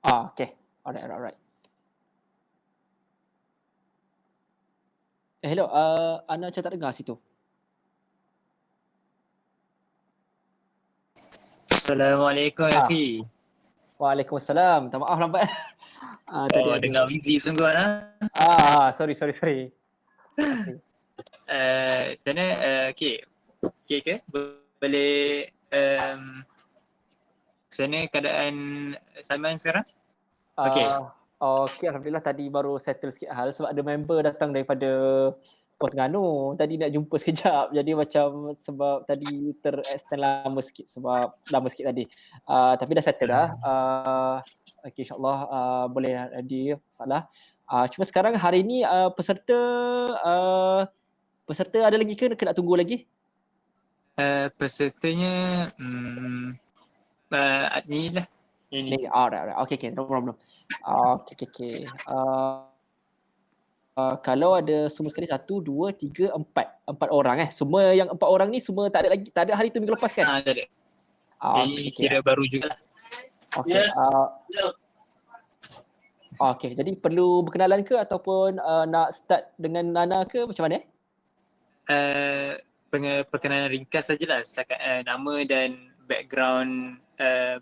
Okay. Alright. Hello, Ana macam tak dengar situ. Assalamualaikum Ah, akhi. Waalaikumsalam. Minta maaf lambat. Tadi Oh, ada. dengar busy sungguh lah. Sorry. Okay. Macam mana? Okay. Okay ke? Boleh macam mana keadaan Salman sekarang? Okay. Okay, Alhamdulillah tadi baru settle sikit hal sebab ada member datang daripada Terengganu. Tadi nak jumpa sekejap. Jadi macam sebab tadi ter-extend lama sikit tadi. Tapi dah settle dah. Okay, insyaAllah boleh hadir. Salah. Cuma sekarang hari ni peserta ada lagi ke nak tunggu lagi? Pesertanya ni lah. Ini. Alright. Okay, no problem. Okay. Kalau ada semua sekali 1, 2, 3, 4 orang semua yang 4 orang ni semua tak ada hari tu minggu lepas kan? Tak ada. Ini Okay. kira baru jugalah. Okay. Okay, jadi perlu berkenalan ke ataupun nak start dengan Nana ke macam mana? Perkenalan ringkas sajalah setakat nama dan background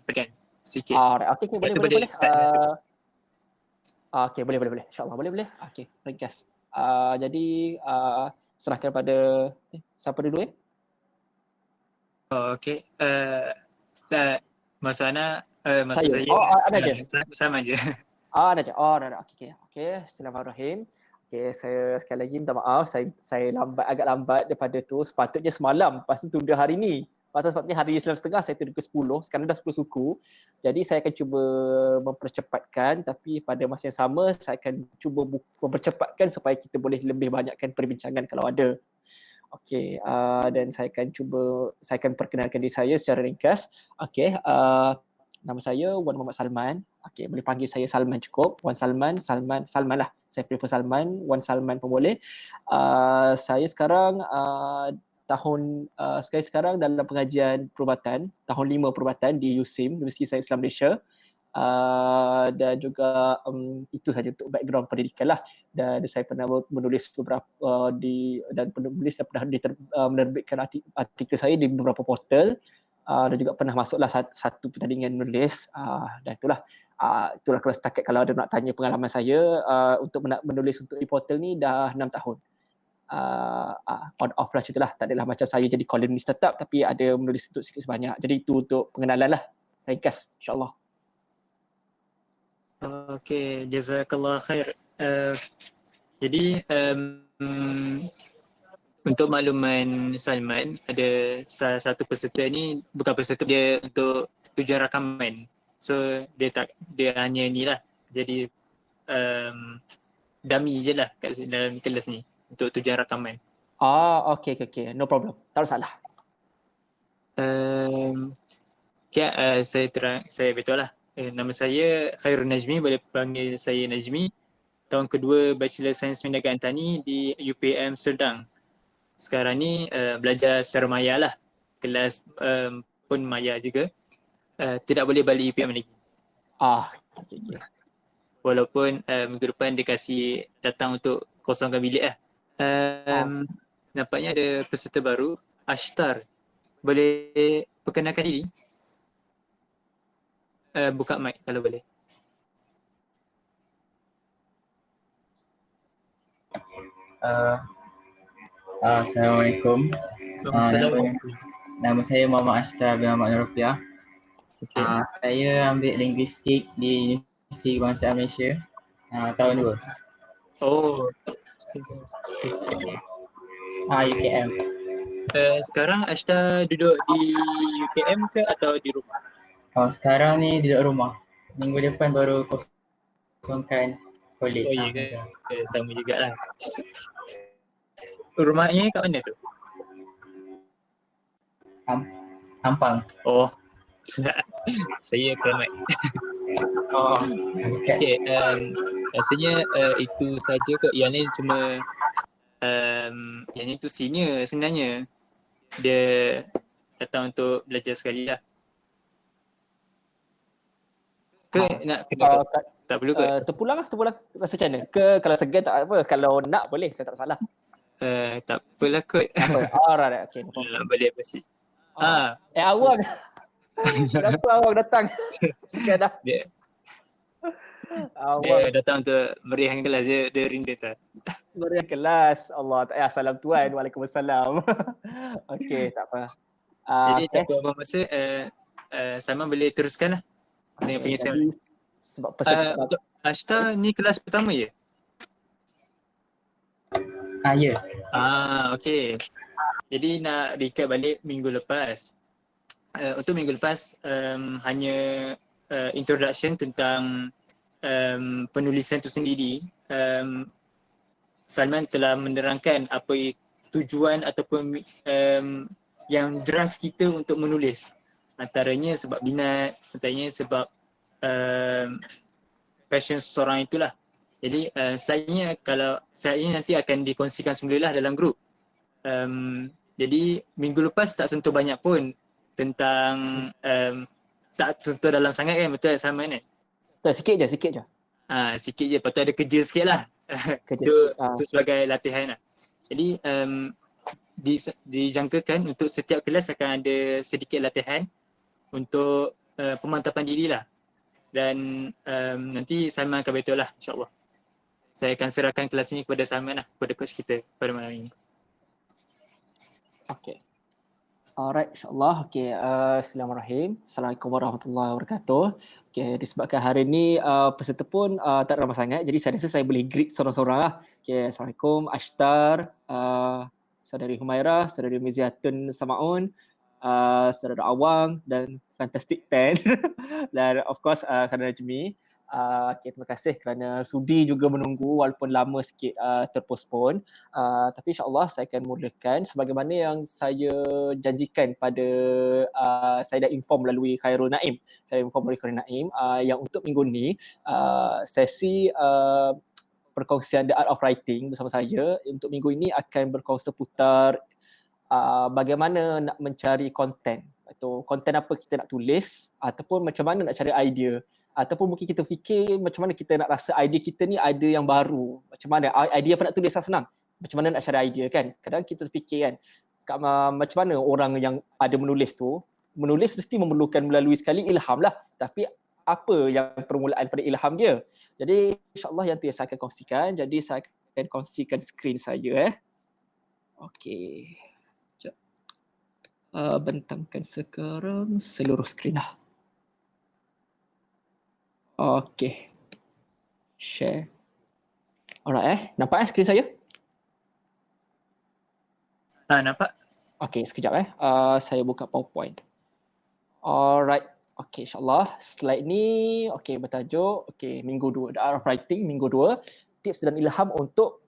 bagian sikit. Okay, boleh. Okay, boleh. InsyaAllah boleh. Okay, ringkas. Jadi serahkan pada siapa dulu Okay. Maksud Ana, saya. saya. Ana je. Sama je. Dah je. Okay. Bismillahirrahmanirrahim. Okay, saya sekali lagi minta maaf. Saya agak lambat daripada tu. Sepatutnya semalam. Lepas tu tunda hari ni. Sepatutnya hari 9.30 saya tunda ke 10. Sekarang dah 10 suku. Jadi saya akan cuba mempercepatkan. Tapi pada masa yang sama, saya akan cuba mempercepatkan supaya kita boleh lebih banyakkan perbincangan kalau ada. Okay, dan saya akan perkenalkan diri saya secara ringkas. Okay, nama saya Wan Muhammad Salman. Okay, boleh panggil saya Salman cukup. Wan Salman lah. Saya prefer Salman. Wan Salman pun boleh. Saya sekarang sekarang dalam pengajian perubatan, tahun 5 perubatan di USIM, Universiti Sains Islam Malaysia. Dan juga itu saja untuk background pendidikan lah. Dan saya pernah menulis beberapa dan penulis dan pernah menerbitkan artikel saya di beberapa portal. Dan juga pernah masuklah satu pertandingan menulis dan itulah kalau setakat kalau ada nak tanya pengalaman saya untuk menulis untuk di portal ni dah 6 tahun. On off lah ceritalah, tak adalah macam saya jadi kolumnis tetap tapi ada menulis untuk sikit sebanyak. Jadi itu untuk pengenalan lah, ringkas insyaAllah. Okay, jazakallah khair. Jadi untuk makluman Salman, ada salah satu peserta ni bukan peserta, dia untuk tujuan rakaman. So dia hanya ni lah. Jadi dummy je lah kat dalam kelas ni untuk tujuan rakaman. Okay. No problem. Tak salah. Saya betul lah. Nama saya Khairul Najmi, boleh panggil saya Najmi. Tahun kedua Bachelor Sains Perniagaan Tani di UPM Serdang. Sekarang ni belajar secara maya lah. Kelas pun maya juga. Tidak boleh balik UPM lagi. Okay. Walaupun minggu depan dia kasih datang untuk kosongkan bilik lah. Nampaknya ada peserta baru, Ashtar. Boleh perkenalkan diri? Buka mic kalau boleh. Assalamualaikum. Nama saya Muhammad Ashtar bin Ahmad Nurufiah. Okay. Saya ambil linguistik di Universiti Kebangsaan Malaysia tahun 2. UKM. Sekarang Ashtar duduk di UKM ke atau di rumah? Sekarang ni duduk rumah. Minggu depan baru kosongkan college. Oh iya ke? Sama jugalah. Rumahnya kat mana tu? Ampang. Oh, saya Keramat. Okay. Rasanya itu saja ke? Yang ni cuma yang ni tu senior sebenarnya. Dia datang untuk belajar sekali lah. Ke nak kena tak perlu kot? Terpulang rasa macam mana? Ke kalau segan tak apa, kalau nak boleh, saya tak salah. Tak apalah kot. Tak apa. Alright, okay. No problem. Boleh proceed. Awang. Kenapa awang datang? Segan dah. Dia Awang datang untuk meriahkan kelas, dia rindu tak. meriah kelas. Allah tak salam tuan. Waalaikumsalam. Okey, tak apa. Jadi tak apa abang masa, Salman boleh teruskan lah dengan pengisian. Jadi, sebab peserta Untuk Ashta ni kelas pertama je? Ya. Okey. Jadi nak recap balik minggu lepas. Untuk minggu lepas hanya introduction tentang penulisan itu sendiri. Salman telah menerangkan apa tujuan ataupun yang draft kita untuk menulis. Antaranya sebab minat, antaranya sebab passion seseorang itulah. Jadi saya nanti akan dikongsikan semulalah dalam grup. Jadi minggu lepas tak sentuh banyak pun tentang tak sentuh dalam sangat kan, betul Salman kan? sikit je. Sikit je, lepas tu ada kerja sikit lah. Itu sebagai latihan lah. Jadi dijangkakan untuk setiap kelas akan ada sedikit latihan untuk pemantapan diri lah. Dan nanti Salman akan betul lah, insyaAllah. Saya akan serahkan kelas ini kepada Salman lah, kepada coach kita pada malam ini. Okay. Alright, insyaAllah. Okay, Bismillahirrahmanirrahim. Assalamualaikum warahmatullahi wabarakatuh. Okay, disebabkan hari ni peserta pun tak ramai sangat, jadi saya rasa saya boleh greet seorang-seorang lah. Okay, Assalamualaikum Ashtar, Saudari Humairah, Saudari Miziatun Samaun, Saudara Awang dan Fantastic 10 dan of course Khairul Najmi. Okay, terima kasih kerana sudi juga menunggu walaupun lama sikit terpostpone. Tapi insyaAllah saya akan mulakan sebagaimana yang saya janjikan pada saya dah inform melalui Khairul Naim. Saya inform melalui Khairul Naim yang untuk minggu ni sesi perkongsian The Art of Writing bersama saya untuk minggu ini akan berkongsi seputar bagaimana nak mencari konten atau konten apa kita nak tulis ataupun macam mana nak cari idea. Ataupun mungkin kita fikir macam mana kita nak rasa idea kita ni ada yang baru. Macam mana idea apa nak tulis senang. Macam mana nak cari idea kan. Kadang kita fikir kan macam mana orang yang ada menulis tu. Menulis mesti memerlukan melalui sekali ilham lah. Tapi apa yang permulaan pada ilham dia. Jadi insyaAllah yang tu yang saya akan kongsikan. Jadi saya akan kongsikan skrin saya. Okey. Bentangkan sekarang seluruh skrin lah. Okey. Share. Alright nampak skrin saya? Nampak. Okey, sekejap saya buka PowerPoint. Alright. Okey, insyaAllah slide ni bertajuk minggu 2, The Art of Writing minggu 2, tips dan ilham untuk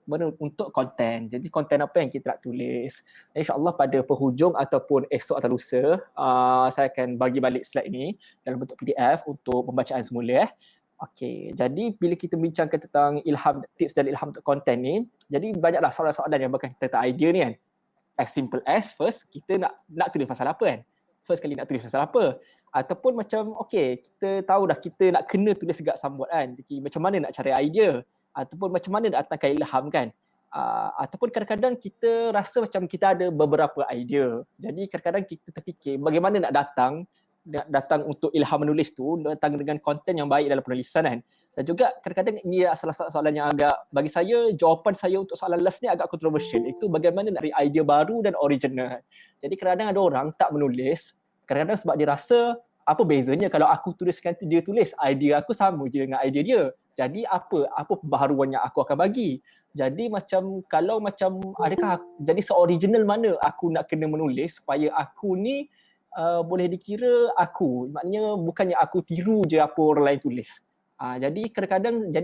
konten. Jadi konten apa yang kita nak tulis. InsyaAllah pada penghujung ataupun esok atau lusa saya akan bagi balik slide ni dalam bentuk PDF untuk pembacaan semula. Okey, jadi bila kita bincangkan tentang ilham, tips dan ilham untuk konten ni, jadi banyaklah soalan-soalan yang berkaitan tentang idea ni kan. As simple as first kita nak tulis pasal apa kan. First kali nak tulis pasal apa. Ataupun macam kita tahu dah kita nak kena tulis segak sambut kan. Jadi macam mana nak cari idea. Ataupun macam mana nak datangkan ilham kan. Ataupun kadang-kadang kita rasa macam kita ada beberapa idea. Jadi kadang-kadang kita terfikir bagaimana nak datang untuk ilham menulis tu, datang dengan konten yang baik dalam penulisan kan. Dan juga kadang-kadang ini salah satu soalan yang agak, bagi saya, jawapan saya untuk soalan last ni agak kontroversial. Itu bagaimana nak cari idea baru dan original. Jadi kadang-kadang ada orang tak menulis, kadang-kadang sebab dia rasa apa bezanya kalau aku tuliskan dia tulis, idea aku sama je dengan idea dia. Jadi apa pembaharuan yang aku akan bagi. Jadi macam kalau macam adakah jadi se-original mana aku nak kena menulis supaya aku ni boleh dikira aku. Maknanya bukannya aku tiru je apa orang lain tulis. Jadi kadang-kadang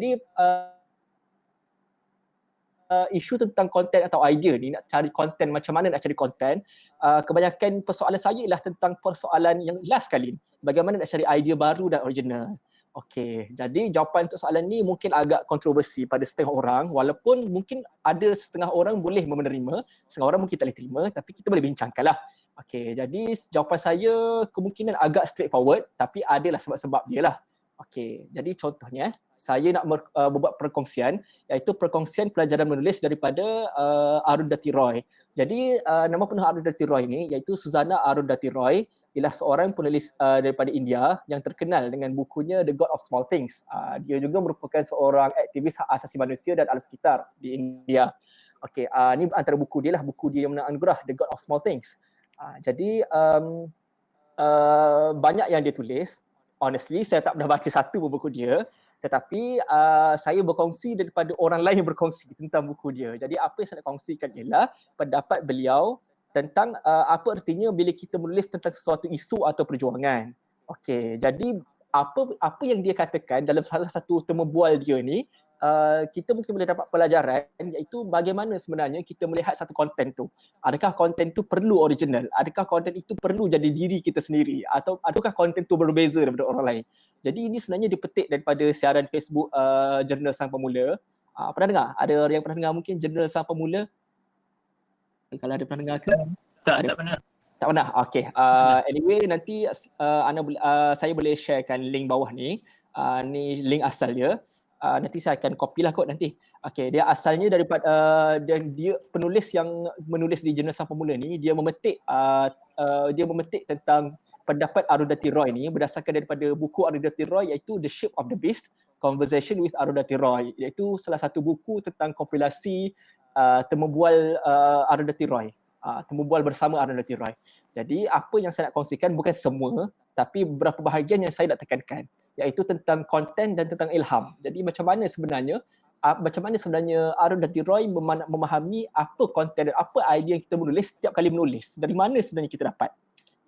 isu tentang konten atau idea ni, nak cari konten, macam mana nak cari konten, kebanyakan persoalan saya ialah tentang persoalan yang last kali, bagaimana nak cari idea baru dan original. Okey, jadi jawapan untuk soalan ni mungkin agak kontroversi pada setengah orang, walaupun mungkin ada setengah orang boleh menerima, setengah orang mungkin tak boleh terima, tapi kita boleh bincangkan lah. Okey, jadi jawapan saya kemungkinan agak straightforward, tapi adalah sebab-sebab dia lah. Okey, jadi contohnya saya nak membuat perkongsian iaitu perkongsian pelajaran menulis daripada Arundhati Roy. Jadi nama penuh Arundhati Roy ni iaitu Susanna Arundhati Roy, ialah seorang penulis daripada India yang terkenal dengan bukunya The God of Small Things. Dia juga merupakan seorang aktivis hak asasi manusia dan alam sekitar di India. Okey, ni antara buku dia lah, buku dia yang menang anugerah The God of Small Things. Jadi banyak yang dia tulis. Honestly, saya tak pernah baca satu pun buku dia, tetapi saya berkongsi daripada orang lain yang berkongsi tentang buku dia. Jadi apa yang saya nak kongsikan ialah pendapat beliau tentang apa artinya bila kita menulis tentang sesuatu isu atau perjuangan. Okey, jadi apa yang dia katakan dalam salah satu temu bual dia ni, kita mungkin boleh dapat pelajaran iaitu bagaimana sebenarnya kita melihat satu konten tu. Adakah konten tu perlu original? Adakah konten itu perlu jadi diri kita sendiri? Atau adakah konten tu berbeza daripada orang lain? Jadi ini sebenarnya dipetik daripada siaran Facebook Jurnal Sang Pemula. Pernah dengar? Ada yang pernah dengar mungkin Jurnal Sang Pemula? Kalau ada pernah dengar ke? Tak pernah. Tak pernah? Okay. Anyway, nanti saya boleh sharekan link bawah ni. Ni link asal dia. Nanti saya akan copy lah kot nanti. Okay, dia asalnya daripada dan dia penulis yang menulis di Jurnal Sang Pemula ni, dia memetik tentang pendapat Arundhati Roy ni berdasarkan daripada buku Arundhati Roy iaitu The Shape of the Beast, Conversation with Arundhati Roy, iaitu salah satu buku tentang kompilasi temu bual Arundhati Roy. Temu bual bersama Arundhati Roy. Jadi apa yang saya nak kongsikan bukan semua, tapi beberapa bahagian yang saya nak tekankan, iaitu tentang konten dan tentang ilham. Jadi macam mana sebenarnya Arundhati Roy memahami apa konten dan apa idea yang kita menulis setiap kali menulis. Dari mana sebenarnya kita dapat.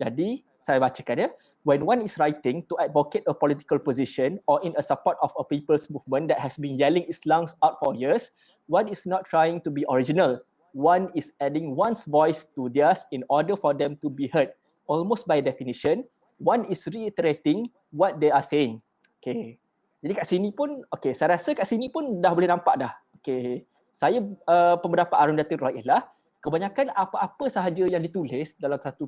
Jadi saya bacakan ya. When one is writing to advocate a political position or in a support of a people's movement that has been yelling its lungs out for years, one is not trying to be original. One is adding one's voice to theirs in order for them to be heard. Almost by definition, one is reiterating what they are saying. Okay. Jadi kat sini pun, okay, saya rasa kat sini pun dah boleh nampak dah. Okay. Saya pendapat Arundhati Roy ialah kebanyakan apa-apa sahaja yang ditulis dalam satu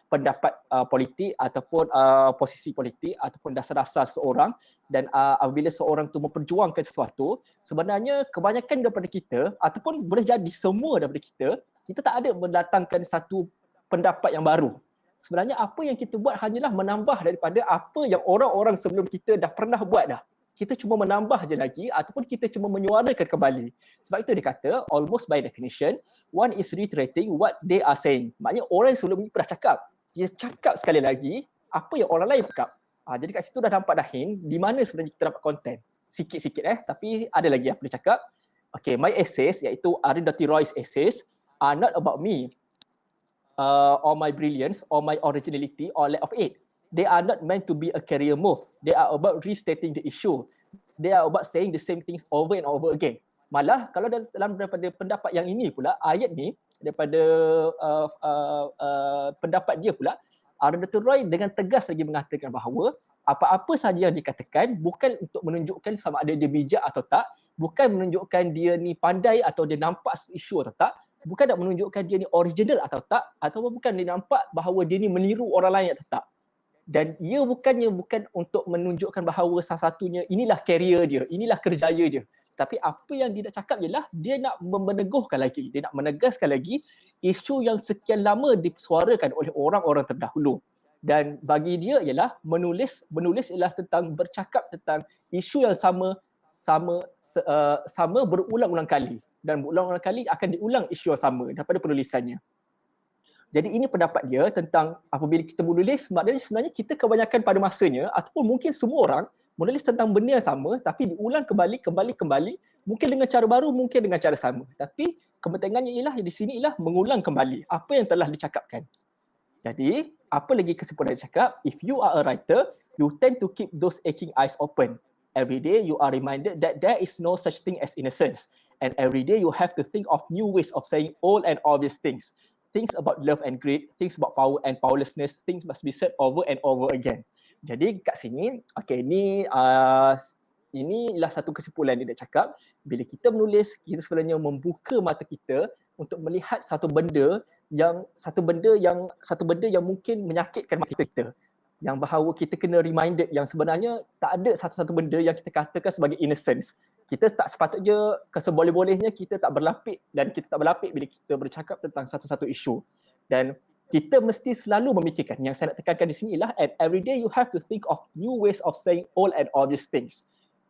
pendapat politik ataupun posisi politik ataupun dasar-dasar seorang, dan apabila seorang tu memperjuangkan sesuatu, sebenarnya kebanyakan daripada kita ataupun boleh jadi semua daripada kita tak ada mendatangkan satu pendapat yang baru. Sebenarnya apa yang kita buat hanyalah menambah daripada apa yang orang-orang sebelum kita dah pernah buat dah. Kita cuma menambah je lagi ataupun kita cuma menyuarakan kembali. Sebab itu dia kata, almost by definition, one is reiterating what they are saying. Maknanya orang sebelum ni pernah cakap. Dia cakap sekali lagi apa yang orang lain cakap. Jadi kat situ dah nampak dah hint di mana sebenarnya kita dapat konten. Sikit-sikit tapi ada lagi apa dia cakap. Okay, my essays iaitu Arundhati Roy's essays are not about me or my brilliance or my originality or lack of it. They are not meant to be a career move. They are about restating the issue. They are about saying the same things over and over again. Malah kalau dalam daripada pendapat yang ini pula, ayat ni daripada pendapat dia pula, Arundhati Roy dengan tegas lagi mengatakan bahawa apa-apa sahaja yang dikatakan bukan untuk menunjukkan sama ada dia bijak atau tak, bukan menunjukkan dia ni pandai atau dia nampak isu atau tak, bukan nak menunjukkan dia ni original atau tak, ataupun bukan dia nampak bahawa dia ni meniru orang lain atau tak. Dan ia bukan untuk menunjukkan bahawa salah satunya inilah karier dia, inilah kerjaya dia. Tapi apa yang dia nak cakap ialah dia nak meneguhkan lagi, dia nak menegaskan lagi isu yang sekian lama disuarakan oleh orang-orang terdahulu. Dan bagi dia ialah menulis ialah tentang bercakap tentang isu yang sama berulang-ulang kali. Dan berulang-ulang kali akan diulang isu yang sama daripada penulisannya. Jadi ini pendapat dia tentang apabila kita menulis, maknanya sebenarnya kita kebanyakan pada masanya ataupun mungkin semua orang menulis tentang benda yang sama tapi diulang kembali, mungkin dengan cara baru, mungkin dengan cara sama. Tapi kepentingannya ialah di sini ialah mengulang kembali apa yang telah dicakapkan. Jadi, apa lagi kesimpulan dia cakap? If you are a writer, you tend to keep those aching eyes open. Every day you are reminded that there is no such thing as innocence. And every day you have to think of new ways of saying old and obvious things. Things about love and greed, things about power and powerlessness, things must be said over and over again. Jadi kat sini, okay, inilah satu kesimpulan dia cakap. Bila kita menulis, kita sebenarnya membuka mata kita untuk melihat satu benda yang mungkin menyakitkan mata kita. yang bahawa kita kena reminded yang sebenarnya tak ada satu-satu benda yang kita katakan sebagai innocence. Kita tak sepatutnya keseboleh-bolehnya kita tak berlapik dan kita tak berlapik bila kita bercakap tentang satu-satu isu. Dan kita mesti selalu memikirkan, yang saya nak tekankan di sini ialah at every day you have to think of new ways of saying all and all these things.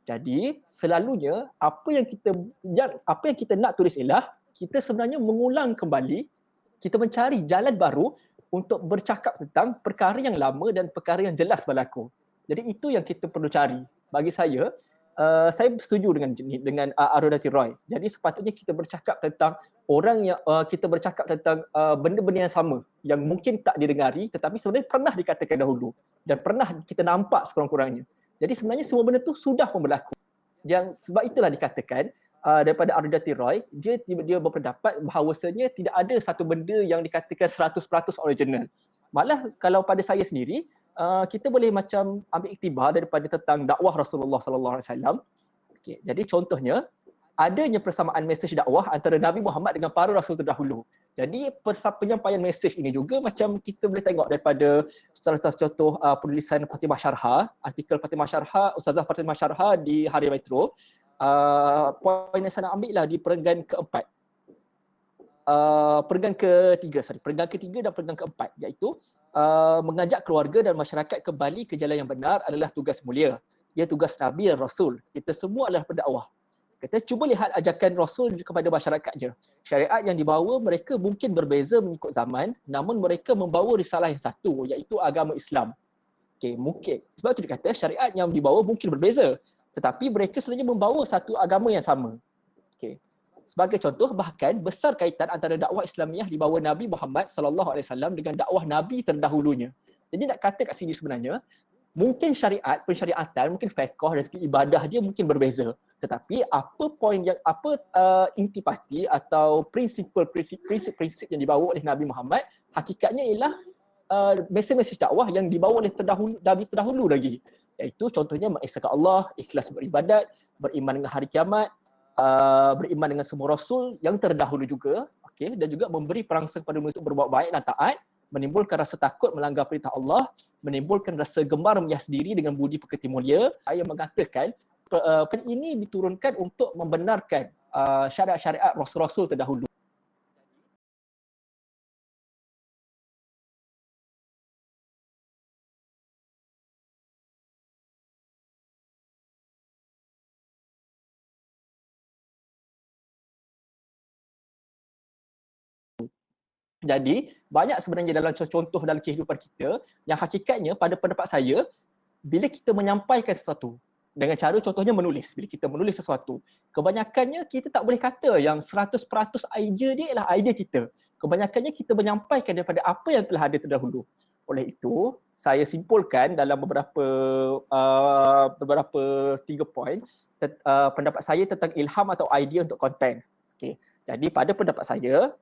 Jadi selalunya apa yang kita nak tulis ialah kita sebenarnya mengulang kembali, kita mencari jalan baru untuk bercakap tentang perkara yang lama dan perkara yang jelas berlaku. Jadi itu yang kita perlu cari. Bagi saya setuju dengan Arundhati Roy. Jadi sepatutnya kita bercakap tentang orang yang kita bercakap tentang benda-benda yang sama yang mungkin tak didengari tetapi sebenarnya pernah dikatakan dahulu dan pernah kita nampak sekurang-kurangnya. Jadi sebenarnya semua benda tu sudah pun berlaku. Yang sebab itulah dikatakan daripada Arundhati Roy, dia berpendapat bahawasanya tidak ada satu benda yang dikatakan 100% original. Malah kalau pada saya sendiri, kita boleh macam ambil iktibar daripada tentang dakwah Rasulullah sallallahu alaihi wasallam. Okey, jadi contohnya adanya persamaan mesej dakwah antara Nabi Muhammad dengan para rasul terdahulu. Jadi penyampaian mesej ini juga macam kita boleh tengok daripada salah satu contoh penulisan Fatimah Syarha, artikel Fatimah Syarha, Ustazah Fatimah Syarha di Harian Metro. Poin yang saya nak ambil lah di perenggan keempat. Perenggan ketiga dan perenggan keempat, iaitu mengajak keluarga dan masyarakat kembali ke jalan yang benar adalah tugas mulia. Ia tugas Nabi dan Rasul. Kita semua adalah pendakwah. Kita cuba lihat ajakan Rasul kepada masyarakat je. Syariat yang dibawa mereka mungkin berbeza mengikut zaman, namun mereka membawa risalah yang satu, iaitu agama Islam. Okey, mungkin. Sebab itu dikata syariat yang dibawa mungkin berbeza, tetapi mereka sebenarnya membawa satu agama yang sama. Okey. Sebagai contoh, bahkan besar kaitan antara dakwah Islamiah dibawa Nabi Muhammad sallallahu alaihi wasallam dengan dakwah Nabi terdahulunya. Jadi nak kata kat sini sebenarnya, mungkin syariat, pensyariatan, mungkin fiqh dan segi ibadah dia mungkin berbeza. Tetapi intipati atau prinsip-prinsip yang dibawa oleh Nabi Muhammad, hakikatnya ialah mesej-mesej dakwah yang dibawa oleh Nabi terdahulu lagi. Iaitu contohnya mengesahkan Allah, ikhlas beribadat, beriman dengan hari kiamat, beriman dengan semua rasul yang terdahulu juga, okay, dan juga memberi perangsang kepada manusia untuk berbuat baik dan taat, menimbulkan rasa takut melanggar perintah Allah, menimbulkan rasa gemar menyah diri dengan budi pekerti mulia. Saya mengatakan ini diturunkan untuk membenarkan syariat-syariat rasul-rasul terdahulu. Jadi, banyak sebenarnya dalam contoh dalam kehidupan kita yang hakikatnya pada pendapat saya, bila kita menyampaikan sesuatu dengan cara contohnya menulis, bila kita menulis sesuatu, kebanyakannya kita tak boleh kata yang 100% idea dia ialah idea kita. Kebanyakannya kita menyampaikan daripada apa yang telah ada terdahulu. Oleh itu, saya simpulkan dalam beberapa 3 poin pendapat saya tentang ilham atau idea untuk konten. Okay. Jadi pada pendapat saya,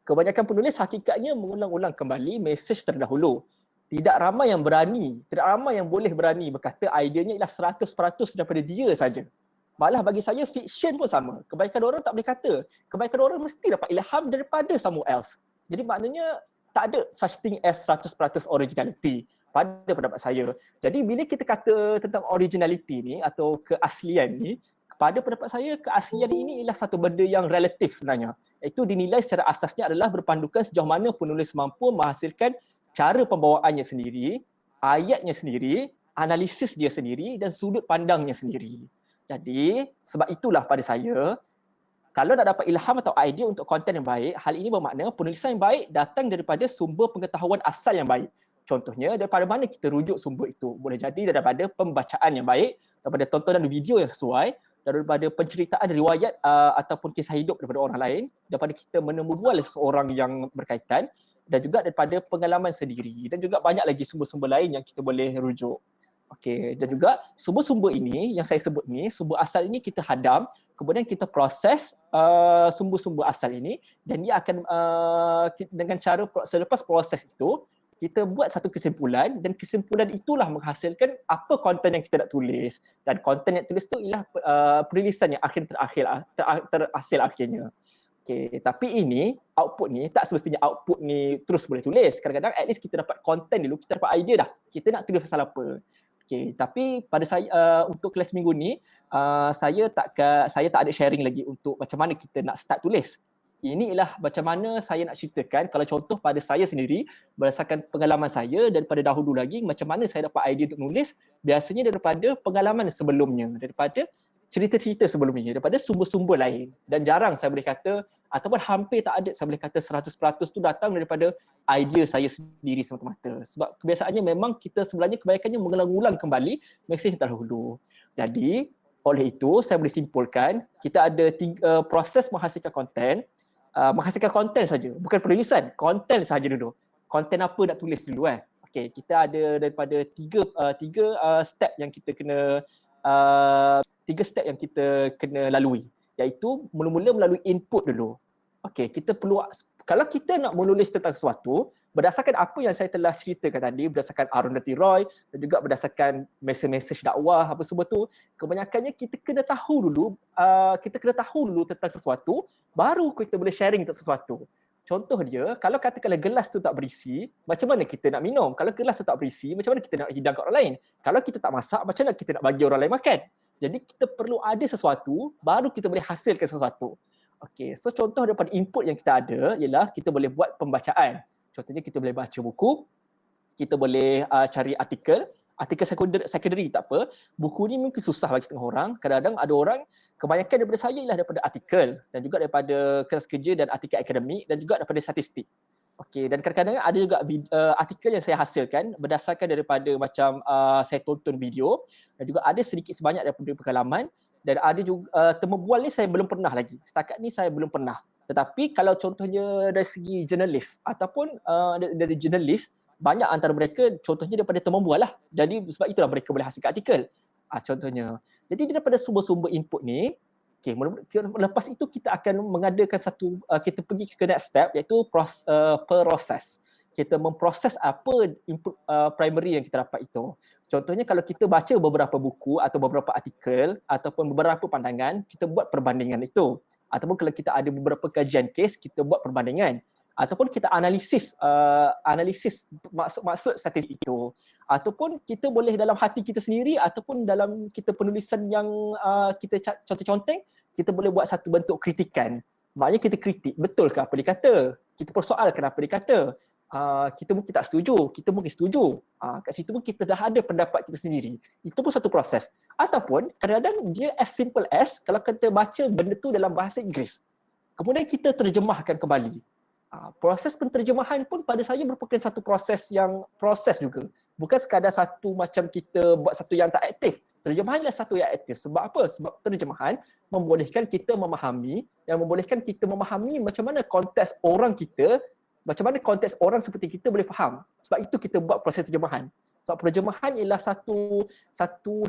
kebanyakan penulis hakikatnya mengulang-ulang kembali mesej terdahulu. Tidak ramai yang berani, tidak ramai yang boleh berani berkata ideanya ialah 100% daripada dia saja. Malah bagi saya fiction pun sama. Kebanyakan orang tak boleh kata. Kebanyakan orang mesti dapat ilham daripada someone else. Jadi maknanya tak ada such thing as 100% originality pada pendapat saya. Jadi bila kita kata tentang originality ni atau keaslian ni, pada pendapat saya keaslian ini ialah satu benda yang relatif sebenarnya. Itu dinilai secara asasnya adalah berpandukan sejauh mana penulis mampu menghasilkan cara pembawaannya sendiri, ayatnya sendiri, analisis dia sendiri dan sudut pandangnya sendiri. Jadi sebab itulah pada saya, kalau nak dapat ilham atau idea untuk konten yang baik, hal ini bermakna penulisan yang baik datang daripada sumber pengetahuan asal yang baik. Contohnya daripada mana kita rujuk sumber itu? Boleh jadi daripada pembacaan yang baik, daripada tontonan video yang sesuai, daripada penceritaan riwayat ataupun kisah hidup daripada orang lain, daripada kita menemubual seseorang yang berkaitan, dan juga daripada pengalaman sendiri, dan juga banyak lagi sumber-sumber lain yang kita boleh rujuk. Okey, dan juga sumber-sumber ini yang saya sebut ni, sumber asal ini kita hadam, kemudian kita proses sumber-sumber asal ini, dan dia akan dengan cara selepas proses itu kita buat satu kesimpulan, dan kesimpulan itulah menghasilkan apa konten yang kita nak tulis, dan konten yang tulis tu ialah penulisan yang terakhir terhasil akhirnya. Okay, tapi ini output ni tak semestinya output ni terus boleh tulis. Kadang-kadang at least kita dapat content dulu, kita dapat idea dah. Kita nak tulis pasal apa. Okay, tapi pada saya untuk kelas minggu ni saya tak ada sharing lagi untuk macam mana kita nak start tulis. Inilah macam mana saya nak ceritakan kalau contoh pada saya sendiri berdasarkan pengalaman saya daripada dahulu lagi macam mana saya dapat idea untuk menulis biasanya daripada pengalaman sebelumnya, daripada cerita-cerita sebelumnya, daripada sumber-sumber lain dan jarang saya boleh kata ataupun hampir tak ada saya boleh kata 100% tu datang daripada idea saya sendiri semata-mata. Sebab kebiasaannya memang kita sebenarnya kebanyakannya mengulang-ulang kembali mesej terdahulu. Jadi oleh itu saya boleh simpulkan kita ada proses menghasilkan konten. Menghasilkan konten saja, bukan penulisan, konten saja dulu. Konten apa nak tulis dulu Okey, kita ada daripada tiga step yang kita kena lalui, iaitu mula-mula melalui input dulu. Okey, kita perlu kalau kita nak menulis tentang sesuatu berdasarkan apa yang saya telah ceritakan tadi, berdasarkan Arundhati Roy dan juga berdasarkan mesej-mesej dakwah apa semua tu, kebanyakannya kita kena tahu dulu tentang sesuatu baru kita boleh sharing tentang sesuatu. Contoh dia, kalau katakanlah gelas tu tak berisi, macam mana kita nak minum? Kalau gelas tu tak berisi, macam mana kita nak hidang kat orang lain? Kalau kita tak masak, macam mana kita nak bagi orang lain makan? Jadi kita perlu ada sesuatu, baru kita boleh hasilkan sesuatu. Okey, so contoh daripada input yang kita ada ialah kita boleh buat pembacaan. Contohnya kita boleh baca buku, kita boleh cari artikel secondary tak apa. Buku ni mungkin susah bagi setengah orang. Kadang-kadang ada orang, kebanyakan daripada saya ialah daripada artikel dan juga daripada kelas kerja dan artikel akademik dan juga daripada statistik. Okey, dan kadang-kadang ada juga artikel yang saya hasilkan berdasarkan daripada macam saya tonton video dan juga ada sedikit sebanyak daripada pengalaman dan ada juga temu bual ni saya belum pernah lagi. Setakat ni saya belum pernah. Tetapi kalau contohnya dari segi jurnalis ataupun dari jurnalis, banyak antara mereka contohnya daripada temu bual lah. Jadi sebab itulah mereka boleh hasilkan artikel. Contohnya. Jadi daripada sumber-sumber input ni, okay, lepas itu kita akan mengadakan kita pergi ke next step iaitu proses. Kita memproses apa input primary yang kita dapat itu. Contohnya kalau kita baca beberapa buku atau beberapa artikel ataupun beberapa pandangan, kita buat perbandingan itu. Ataupun kalau kita ada beberapa kajian kes, kita buat perbandingan. Ataupun kita analisis maksud statistik itu. Ataupun kita boleh dalam hati kita sendiri ataupun dalam kita penulisan yang kita contoh-conteng, kita boleh buat satu bentuk kritikan. Maknanya kita kritik, betul ke apa dia kata? Kita persoal kenapa dia kata? Kita mungkin tak setuju, kita mungkin setuju. Kat situ pun kita dah ada pendapat kita sendiri. Itu pun satu proses. Ataupun kadang-kadang dia as simple as kalau kita baca benda tu dalam bahasa Inggeris. Kemudian kita terjemahkan kembali. Proses penterjemahan pun pada saya merupakan satu proses juga. Bukan sekadar satu macam kita buat satu yang tak aktif. Terjemahan adalah satu yang aktif. Sebab apa? Sebab terjemahan membolehkan kita memahami macam mana konteks orang kita, macam mana konteks orang seperti kita boleh faham. Sebab itu kita buat proses terjemahan. Sebab terjemahan ialah satu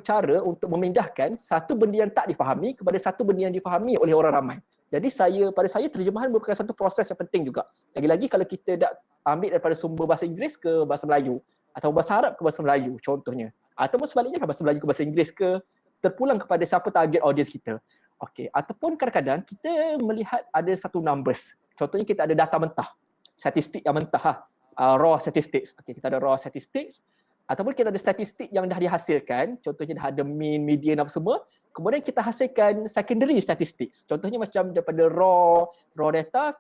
cara untuk memindahkan satu benda yang tak difahami kepada satu benda yang difahami oleh orang ramai. Jadi pada saya terjemahan merupakan satu proses yang penting juga. Lagi-lagi kalau kita dah ambil daripada sumber bahasa Inggeris ke bahasa Melayu atau bahasa Arab ke bahasa Melayu contohnya. Ataupun sebaliknya bahasa Melayu ke bahasa Inggeris ke, terpulang kepada siapa target audience kita. Okey, ataupun kadang-kadang kita melihat ada satu numbers. Contohnya kita ada data mentah. Statistik yang mentah raw statistics. Okey, kita ada raw statistics ataupun kita ada statistik yang dah dihasilkan, contohnya dah ada mean, median apa semua. Kemudian kita hasilkan secondary statistics. Contohnya macam daripada raw data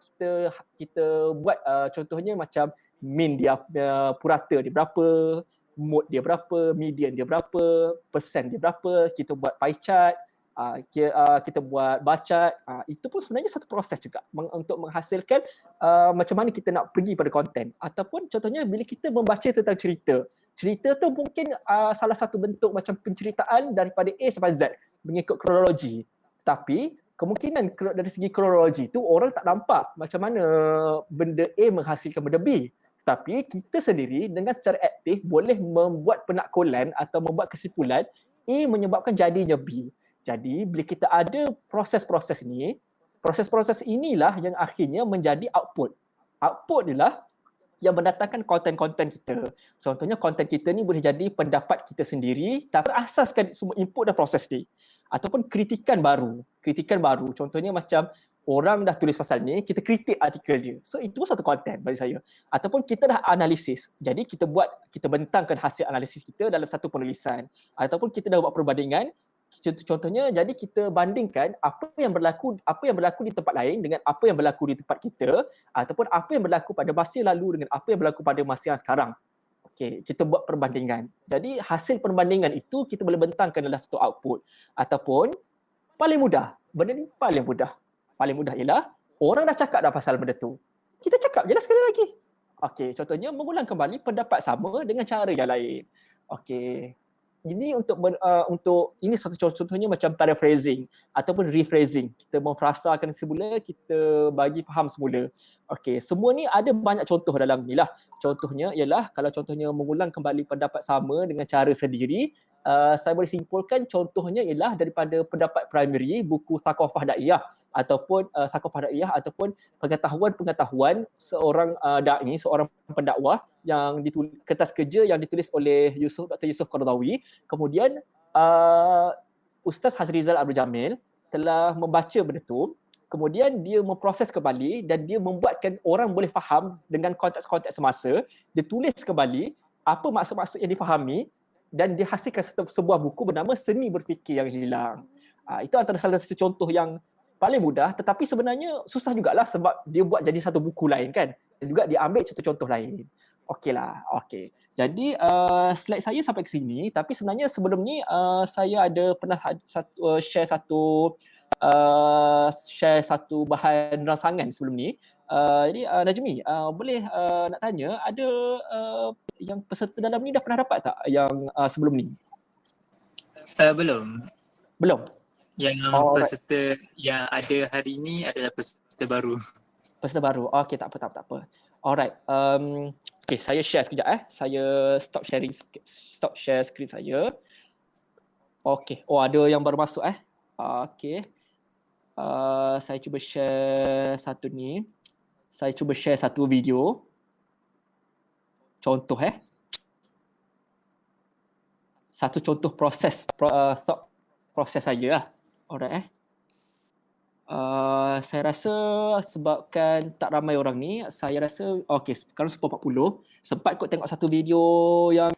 kita buat contohnya macam mean dia purata dia berapa, mode dia berapa, median dia berapa, persen dia berapa, kita buat pie chart, kita buat bacat. Itu pun sebenarnya satu proses juga untuk menghasilkan macam mana kita nak pergi pada konten. Ataupun contohnya bila kita membaca tentang cerita tu mungkin salah satu bentuk macam penceritaan daripada A sampai Z mengikut kronologi. Tetapi kemungkinan dari segi kronologi tu orang tak nampak macam mana benda A menghasilkan benda B. Tetapi kita sendiri dengan secara aktif boleh membuat penakkulan atau membuat kesimpulan A menyebabkan jadinya B. Jadi bila kita ada proses-proses ni, proses-proses inilah yang akhirnya menjadi output. Output adalah yang mendatangkan konten-konten kita. Contohnya konten kita ni boleh jadi pendapat kita sendiri tak berasaskan semua input dan proses ni. Ataupun kritikan baru. Contohnya macam orang dah tulis pasal ni, kita kritik artikel dia. So itu satu konten bagi saya. Ataupun kita dah analisis. Jadi kita bentangkan hasil analisis kita dalam satu penulisan. Ataupun kita dah buat perbandingan. Contohnya, jadi kita bandingkan apa yang berlaku di tempat lain dengan apa yang berlaku di tempat kita, ataupun apa yang berlaku pada masa lalu dengan apa yang berlaku pada masa yang sekarang. Okey, kita buat perbandingan. Jadi hasil perbandingan itu kita boleh bentangkan dalam satu output. Ataupun paling mudah, benda ni paling mudah. Paling mudah ialah orang dah cakap dah pasal benda tu. Kita cakap je lah sekali lagi. Okey, contohnya mengulang kembali pendapat sama dengan cara yang lain. Okey. Ini untuk ini satu contohnya macam paraphrasing ataupun rephrasing. Kita memfrasakan semula, kita bagi faham semula. Okey, semua ni ada banyak contoh dalam ni lah. Contohnya ialah kalau contohnya mengulang kembali pendapat sama dengan cara sendiri, saya boleh simpulkan contohnya ialah daripada pendapat primary, buku Thaqafah Daiyah ataupun Thaqafah Daiyah ataupun pengetahuan seorang da'i, seorang pendakwah yang ditulis kertas kerja yang ditulis oleh Dr. Yusuf Qaradawi. Kemudian Ustaz Hazrizal Abdul Jamil telah membaca benda tu, kemudian dia memproses kembali dan dia membuatkan orang boleh faham dengan konteks-konteks semasa. Dia tulis kembali apa maksud-maksud yang difahami dan dihasilkan sebuah buku bernama Seni Berfikir Yang Hilang. Itu antara salah satu contoh yang paling mudah, tetapi sebenarnya susah jugalah sebab dia buat jadi satu buku lain kan. Dan juga dia ambil contoh-contoh lain. Okeylah, okey. Jadi slide saya sampai ke sini, tapi sebenarnya sebelum ni saya ada pernah share satu bahan rangsangan sebelum ni. Jadi Najmi, boleh nak tanya, ada yang peserta dalam ni dah pernah dapat tak yang sebelum ni? Belum. Belum? Yang peserta yang ada hari ni adalah peserta baru. Peserta baru. Okey, tak apa. Alright. Okay, saya share sekejap Saya stop share screen saya. Okey. Oh, ada yang baru masuk Okey. Saya cuba share satu ni. Saya cuba share satu video. Contoh Satu contoh thought proses saya lah. Alright saya rasa sebabkan tak ramai orang ni, saya rasa okey, sekarang 10.40. Sempat kot tengok satu video yang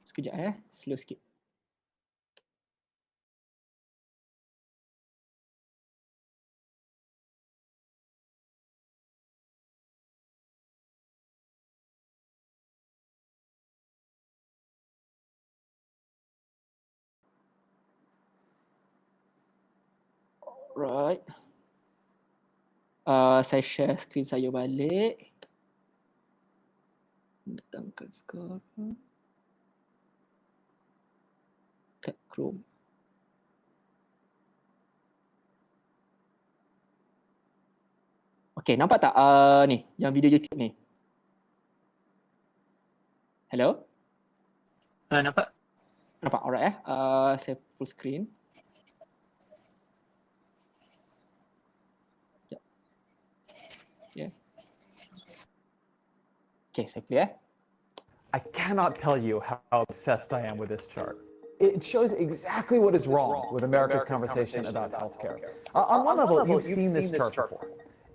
sekejap slow sikit. Alright. Saya share screen saya balik. Datangkan sekarang. Tab Chrome. Okey, nampak tak ni yang video YouTube ni? Hello? Nampak? Nampak, alright saya full screen. Okay, saya clear. I cannot tell you how obsessed I am with this chart. It shows exactly what is wrong with America's conversation about healthcare. On one level, you've seen this chart before.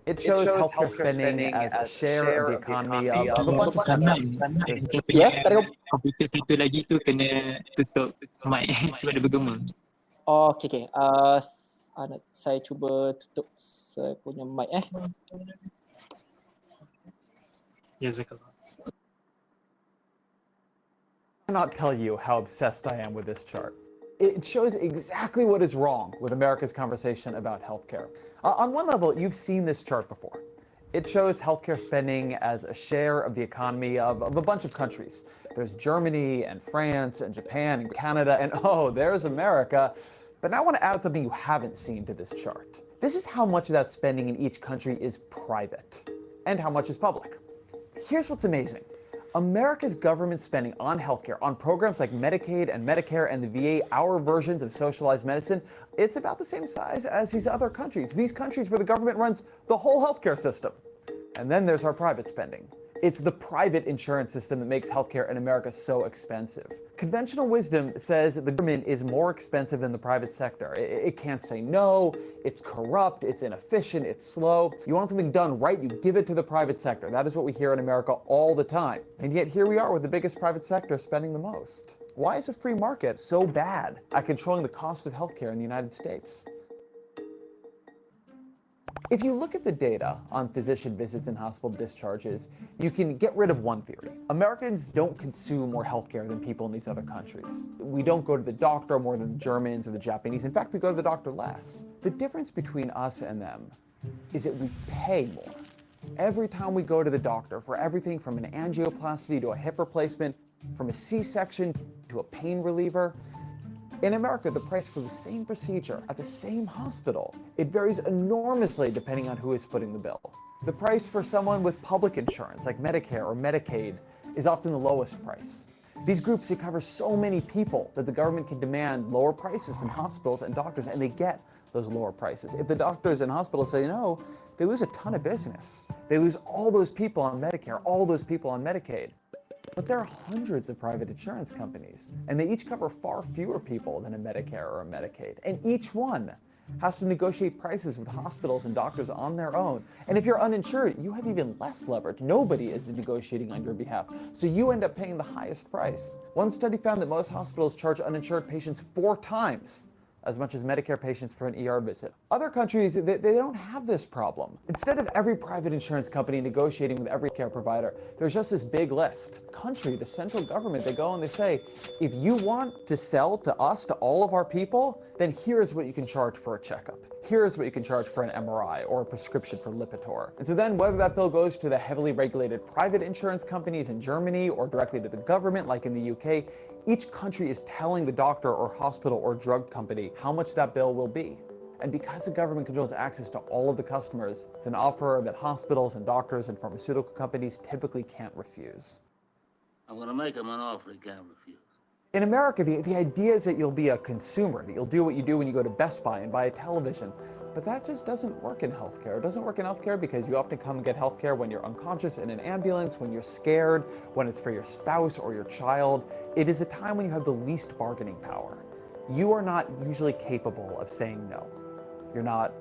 It shows healthcare spending as a share of the economy of a bunch of countries. Komputer satu lagi tu kena tutup mic sebab dia bergema. Okay. Saya cuba tutup saya punya mic Jazakallah. I cannot tell you how obsessed I am with this chart. It shows exactly what is wrong with America's conversation about healthcare. On one level, you've seen this chart before. It shows healthcare spending as a share of the economy of a bunch of countries. There's Germany and France and Japan and Canada and there's America. But now I want to add something you haven't seen to this chart. This is how much of that spending in each country is private and how much is public. Here's what's amazing. America's government spending on healthcare, on programs like Medicaid and Medicare and the VA, our versions of socialized medicine, it's about the same size as these other countries. These countries where the government runs the whole healthcare system. And then there's our private spending. It's the private insurance system that makes healthcare in America so expensive. Conventional wisdom says that the government is more expensive than the private sector. It can't say no, it's corrupt, it's inefficient, it's slow. You want something done right, you give it to the private sector. That is what we hear in America all the time. And yet here we are with the biggest private sector spending the most. Why is a free market so bad at controlling the cost of healthcare in the United States? If you look at the data on physician visits and hospital discharges, you can get rid of one theory. Americans don't consume more healthcare than people in these other countries. We don't go to the doctor more than the Germans or the Japanese. In fact, we go to the doctor less. The difference between us and them is that we pay more. Every time we go to the doctor for everything from an angioplasty to a hip replacement, from a C-section to a pain reliever, in America, the price for the same procedure at the same hospital, it varies enormously depending on who is footing the bill. The price for someone with public insurance, like Medicare or Medicaid, is often the lowest price. These groups cover so many people that the government can demand lower prices from hospitals and doctors, and they get those lower prices. If the doctors and hospitals say no, they lose a ton of business. They lose all those people on Medicare, all those people on Medicaid. But there are hundreds of private insurance companies, and they each cover far fewer people than a Medicare or a Medicaid. And each one has to negotiate prices with hospitals and doctors on their own. And if you're uninsured, you have even less leverage. Nobody is negotiating on your behalf. So you end up paying the highest price. One study found that most hospitals charge uninsured patients 4 times as much as Medicare patients for an ER visit. Other countries, they don't have this problem. Instead of every private insurance company negotiating with every care provider, there's just this big list. Country, the central government, they go and they say, if you want to sell to us, to all of our people, then here's what you can charge for a checkup. Here's what you can charge for an MRI or a prescription for Lipitor. And so then whether that bill goes to the heavily regulated private insurance companies in Germany or directly to the government like in the UK, each country is telling the doctor or hospital or drug company how much that bill will be. And because the government controls access to all of the customers, it's an offer that hospitals and doctors and pharmaceutical companies typically can't refuse. I'm going to make them an offer they can't refuse. In America, the idea is that you'll be a consumer, that you'll do what you do when you go to Best Buy and buy a television. But that just doesn't work in healthcare. It doesn't work in healthcare because you often come and get healthcare when you're unconscious in an ambulance, when you're scared, when it's for your spouse or your child. It is a time when you have the least bargaining power. You are not usually capable of saying no. You're not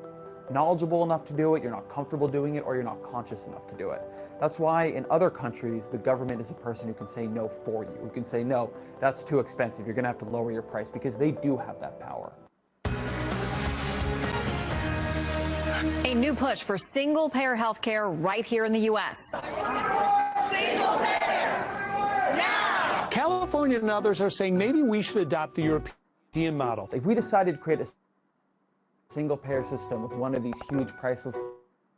knowledgeable enough to do it, you're not comfortable doing it, or you're not conscious enough to do it. That's why in other countries, the government is a person who can say no for you, who can say, no, that's too expensive, you're gonna have to lower your price, because they do have that power. A new push for single-payer health care right here in the U.S. Single payer! Now! California and others are saying maybe we should adopt the European model. If we decided to create a single-payer system with one of these huge price lists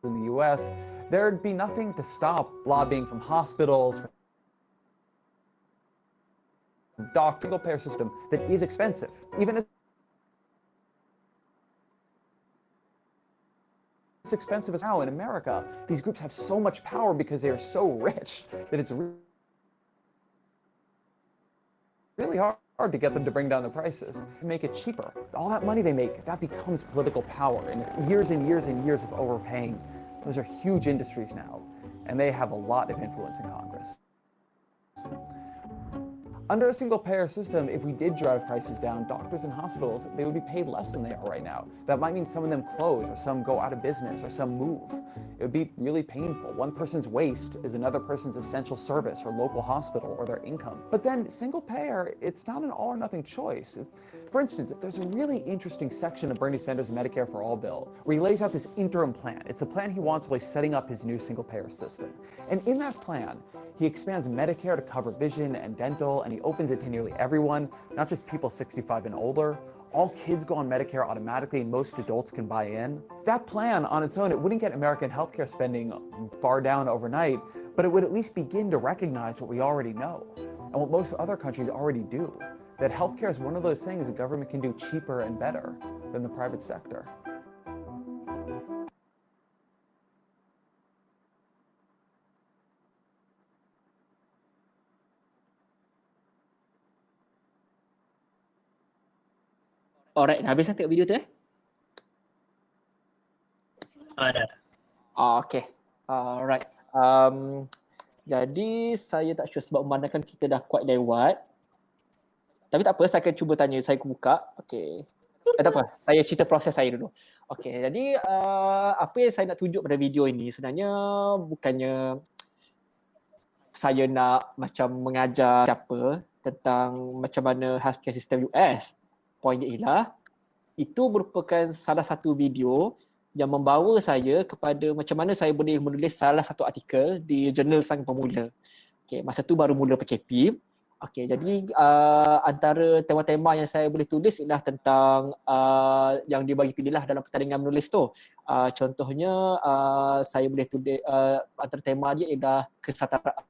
in the U.S., there'd be nothing to stop lobbying from hospitals, from doctors. Single-payer system that is expensive, even as expensive as now in America. These groups have so much power because they are so rich that it's really hard to get them to bring down the prices, make it cheaper. All that money they make, that becomes political power, and years and years and years of overpaying. Those are huge industries now, and they have a lot of influence in Congress. Under a single-payer system, if we did drive prices down, doctors and hospitals, they would be paid less than they are right now. That might mean some of them close, or some go out of business, or some move. It would be really painful. One person's waste is another person's essential service, or local hospital, or their income. But then single-payer, it's not an all-or-nothing choice. For instance, there's a really interesting section of Bernie Sanders' Medicare for All bill, where he lays out this interim plan. It's a plan he wants while he's setting up his new single-payer system. And in that plan, he expands Medicare to cover vision and dental, and he opens it to nearly everyone, not just people 65 and older. All kids go on Medicare automatically, and most adults can buy in. That plan on its own, it wouldn't get American healthcare spending far down overnight, but it would at least begin to recognize what we already know, and what most other countries already do, that healthcare is one of those things the government can do cheaper and better than the private sector. Alright, dah habis dah tengok video tu Dah. Okay. Alright. Jadi saya tak sure sebab memandangkan kita dah quite lewat. Tapi tak apa, saya akan cuba tanya, saya buka. Okey. Tak apa, saya cerita proses saya dulu. Okey, jadi apa yang saya nak tunjuk pada video ini sebenarnya bukannya saya nak macam mengajar siapa tentang macam mana healthcare system US. Poin dia ialah itu merupakan salah satu video yang membawa saya kepada macam mana saya boleh menulis salah satu artikel di jurnal Sang Pemula. Okey, masa tu baru mula PKP. Okey, jadi antara tema-tema yang saya boleh tulis ialah tentang yang dia bagi pilihlah dalam pertandingan menulis tu. Contohnya saya boleh tulis antara tema dia ialah kesetaraan.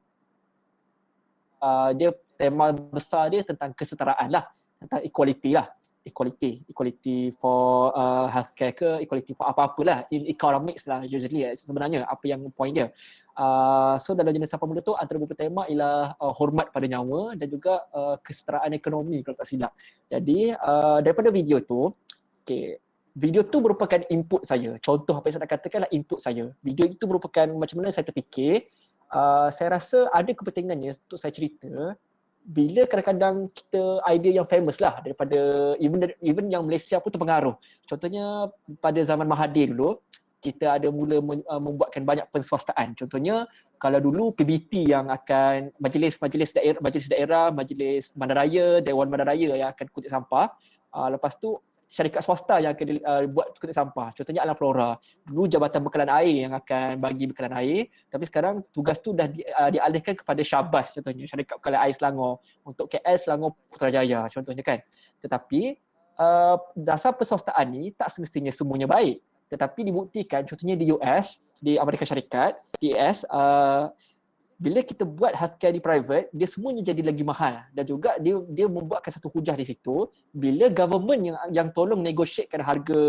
Dia tema besar dia tentang kesetaraan lah, tentang equality lah. Equality for healthcare ke equality for apa-apalah in economics lah usually sebenarnya apa yang point dia. So dalam jenis apa benda tu antara beberapa tema ialah hormat pada nyawa dan juga kesetaraan ekonomi kalau tak silap. Jadi daripada video tu, okay, video tu merupakan input saya. Contoh apa yang saya nak katakanlah input saya. Video itu merupakan macam mana saya terfikir. Saya rasa ada kepentingannya untuk saya cerita bila kadang-kadang kita idea yang famous lah daripada even yang Malaysia pun terpengaruh. Contohnya pada zaman Mahathir dulu, kita ada mula membuatkan banyak penswastaan. Contohnya kalau dulu PBT yang akan majlis daerah, majlis bandaraya, Dewan Bandaraya yang akan kutip sampah. Lepas tu syarikat swasta yang akan buat kutip sampah. Contohnya Alam Flora. Dulu Jabatan Bekalan Air yang akan bagi bekalan air, tapi sekarang tugas tu dah dialihkan kepada Syabas contohnya, Syarikat Bekalan Air Selangor untuk KL, Selangor, Putrajaya contohnya kan. Tetapi dasar perswastaan ni tak semestinya semuanya baik. Tetapi dibuktikan contohnya di US, di Amerika Syarikat, di US, bila kita buat healthcare di private, dia semuanya jadi lagi mahal dan juga dia membuatkan satu hujah di situ bila government yang tolong negotiatekan harga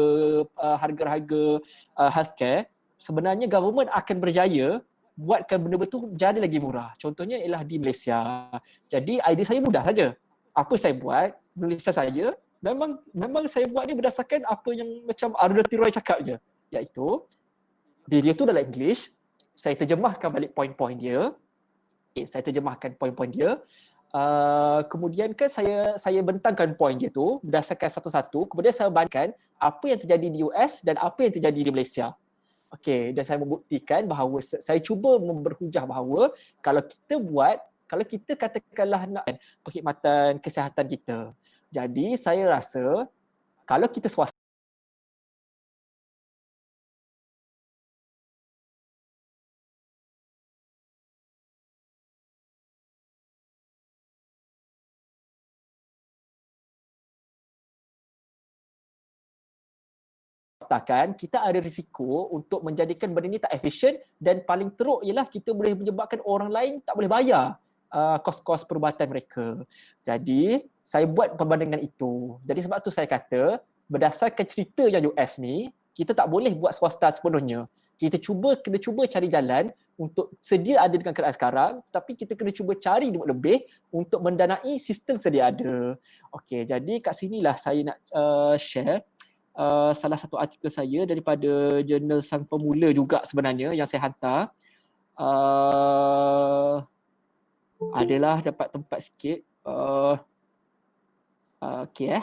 healthcare, sebenarnya government akan berjaya buatkan benda betul jadi lagi murah. Contohnya ialah di Malaysia. Jadi idea saya mudah saja. Apa saya buat, penulisan saya memang saya buat ni berdasarkan apa yang macam Arundhati Roy cakap je, iaitu video tu dalam English, saya terjemahkan balik poin-poin dia. Saya terjemahkan poin-poin dia. Kemudian kan saya bentangkan poin dia tu berdasarkan satu-satu. Kemudian saya bandingkan apa yang terjadi di US dan apa yang terjadi di Malaysia. Okey, dan saya membuktikan bahawa saya cuba berhujah bahawa kalau kita katakanlah nak perkhidmatan kesihatan kita. Jadi saya rasa kalau kita swasta kita ada risiko untuk menjadikan benda ni tak efisien dan paling teruk ialah kita boleh menyebabkan orang lain tak boleh bayar kos-kos perubatan mereka. Jadi saya buat perbandingan itu. Jadi sebab tu saya kata berdasarkan cerita yang US ni, kita tak boleh buat swasta sepenuhnya. Kita kena cuba cari jalan untuk sedia ada dengan keadaan sekarang, tapi kita kena cuba cari lebih untuk mendanai sistem sedia ada. Okey, jadi kat sinilah saya nak share salah satu artikel saya daripada jurnal Sang Pemula juga sebenarnya yang saya hantar. Adalah dapat tempat sikit. Okey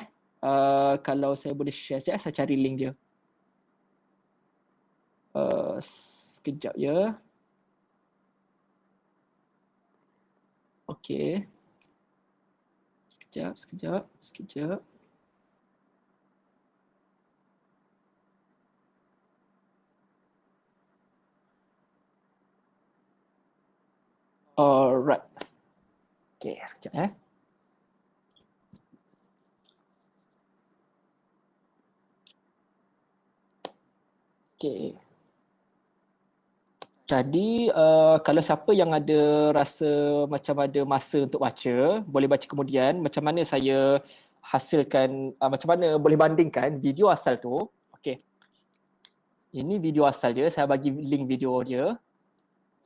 kalau saya boleh share, saya cari link dia. Sekejap ya. Okey. Sekejap. Alright. Okay, sekejap Okay. Jadi kalau siapa yang ada rasa macam ada masa untuk baca, boleh baca kemudian macam mana saya hasilkan, macam mana boleh bandingkan video asal tu. Okay. Ini video asal dia, saya bagi link video dia.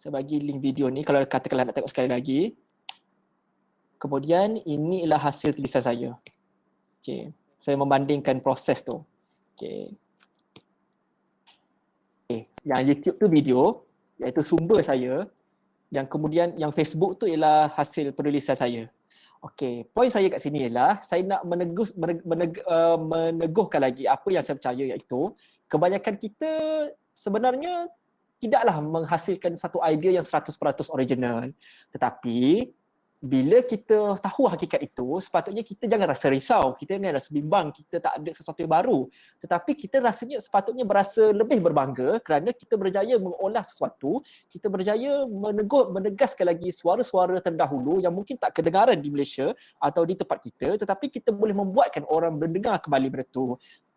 Saya bagi link video ni kalau katakanlah nak tengok sekali lagi. Kemudian ini ialah hasil tulisan saya. Okay. Saya membandingkan proses tu. Okay. Yang YouTube tu video, iaitu sumber saya. Yang kemudian yang Facebook tu ialah hasil penulisan saya. Okey, poin saya kat sini ialah saya nak meneguhkan lagi apa yang saya percaya, iaitu kebanyakan kita sebenarnya tidaklah menghasilkan satu idea yang 100% original. Tetapi bila kita tahu hakikat itu, sepatutnya kita jangan rasa risau, kita jangan rasa bimbang, kita tak ada sesuatu yang baru. Tetapi kita rasanya sepatutnya berasa lebih berbangga kerana kita berjaya mengolah sesuatu, kita berjaya menegaskan lagi suara-suara terdahulu yang mungkin tak kedengaran di Malaysia atau di tempat kita, tetapi kita boleh membuatkan orang mendengar kembali benda tu.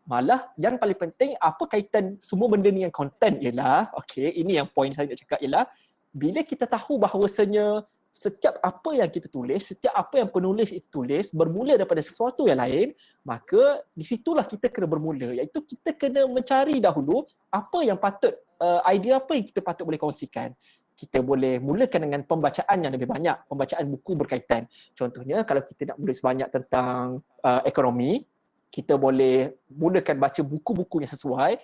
Malah yang paling penting, apa kaitan semua benda ni yang konten ialah, okey, ini yang poin saya nak cakap ialah, bila kita tahu bahawasanya setiap apa yang kita tulis, setiap apa yang penulis itu tulis bermula daripada sesuatu yang lain, maka di situlah kita kena bermula, iaitu kita kena mencari dahulu apa yang patut, idea apa yang kita patut boleh kongsikan. Kita boleh mulakan dengan pembacaan yang lebih banyak, pembacaan buku berkaitan. Contohnya kalau kita nak menulis banyak tentang ekonomi, kita boleh mulakan baca buku-buku yang sesuai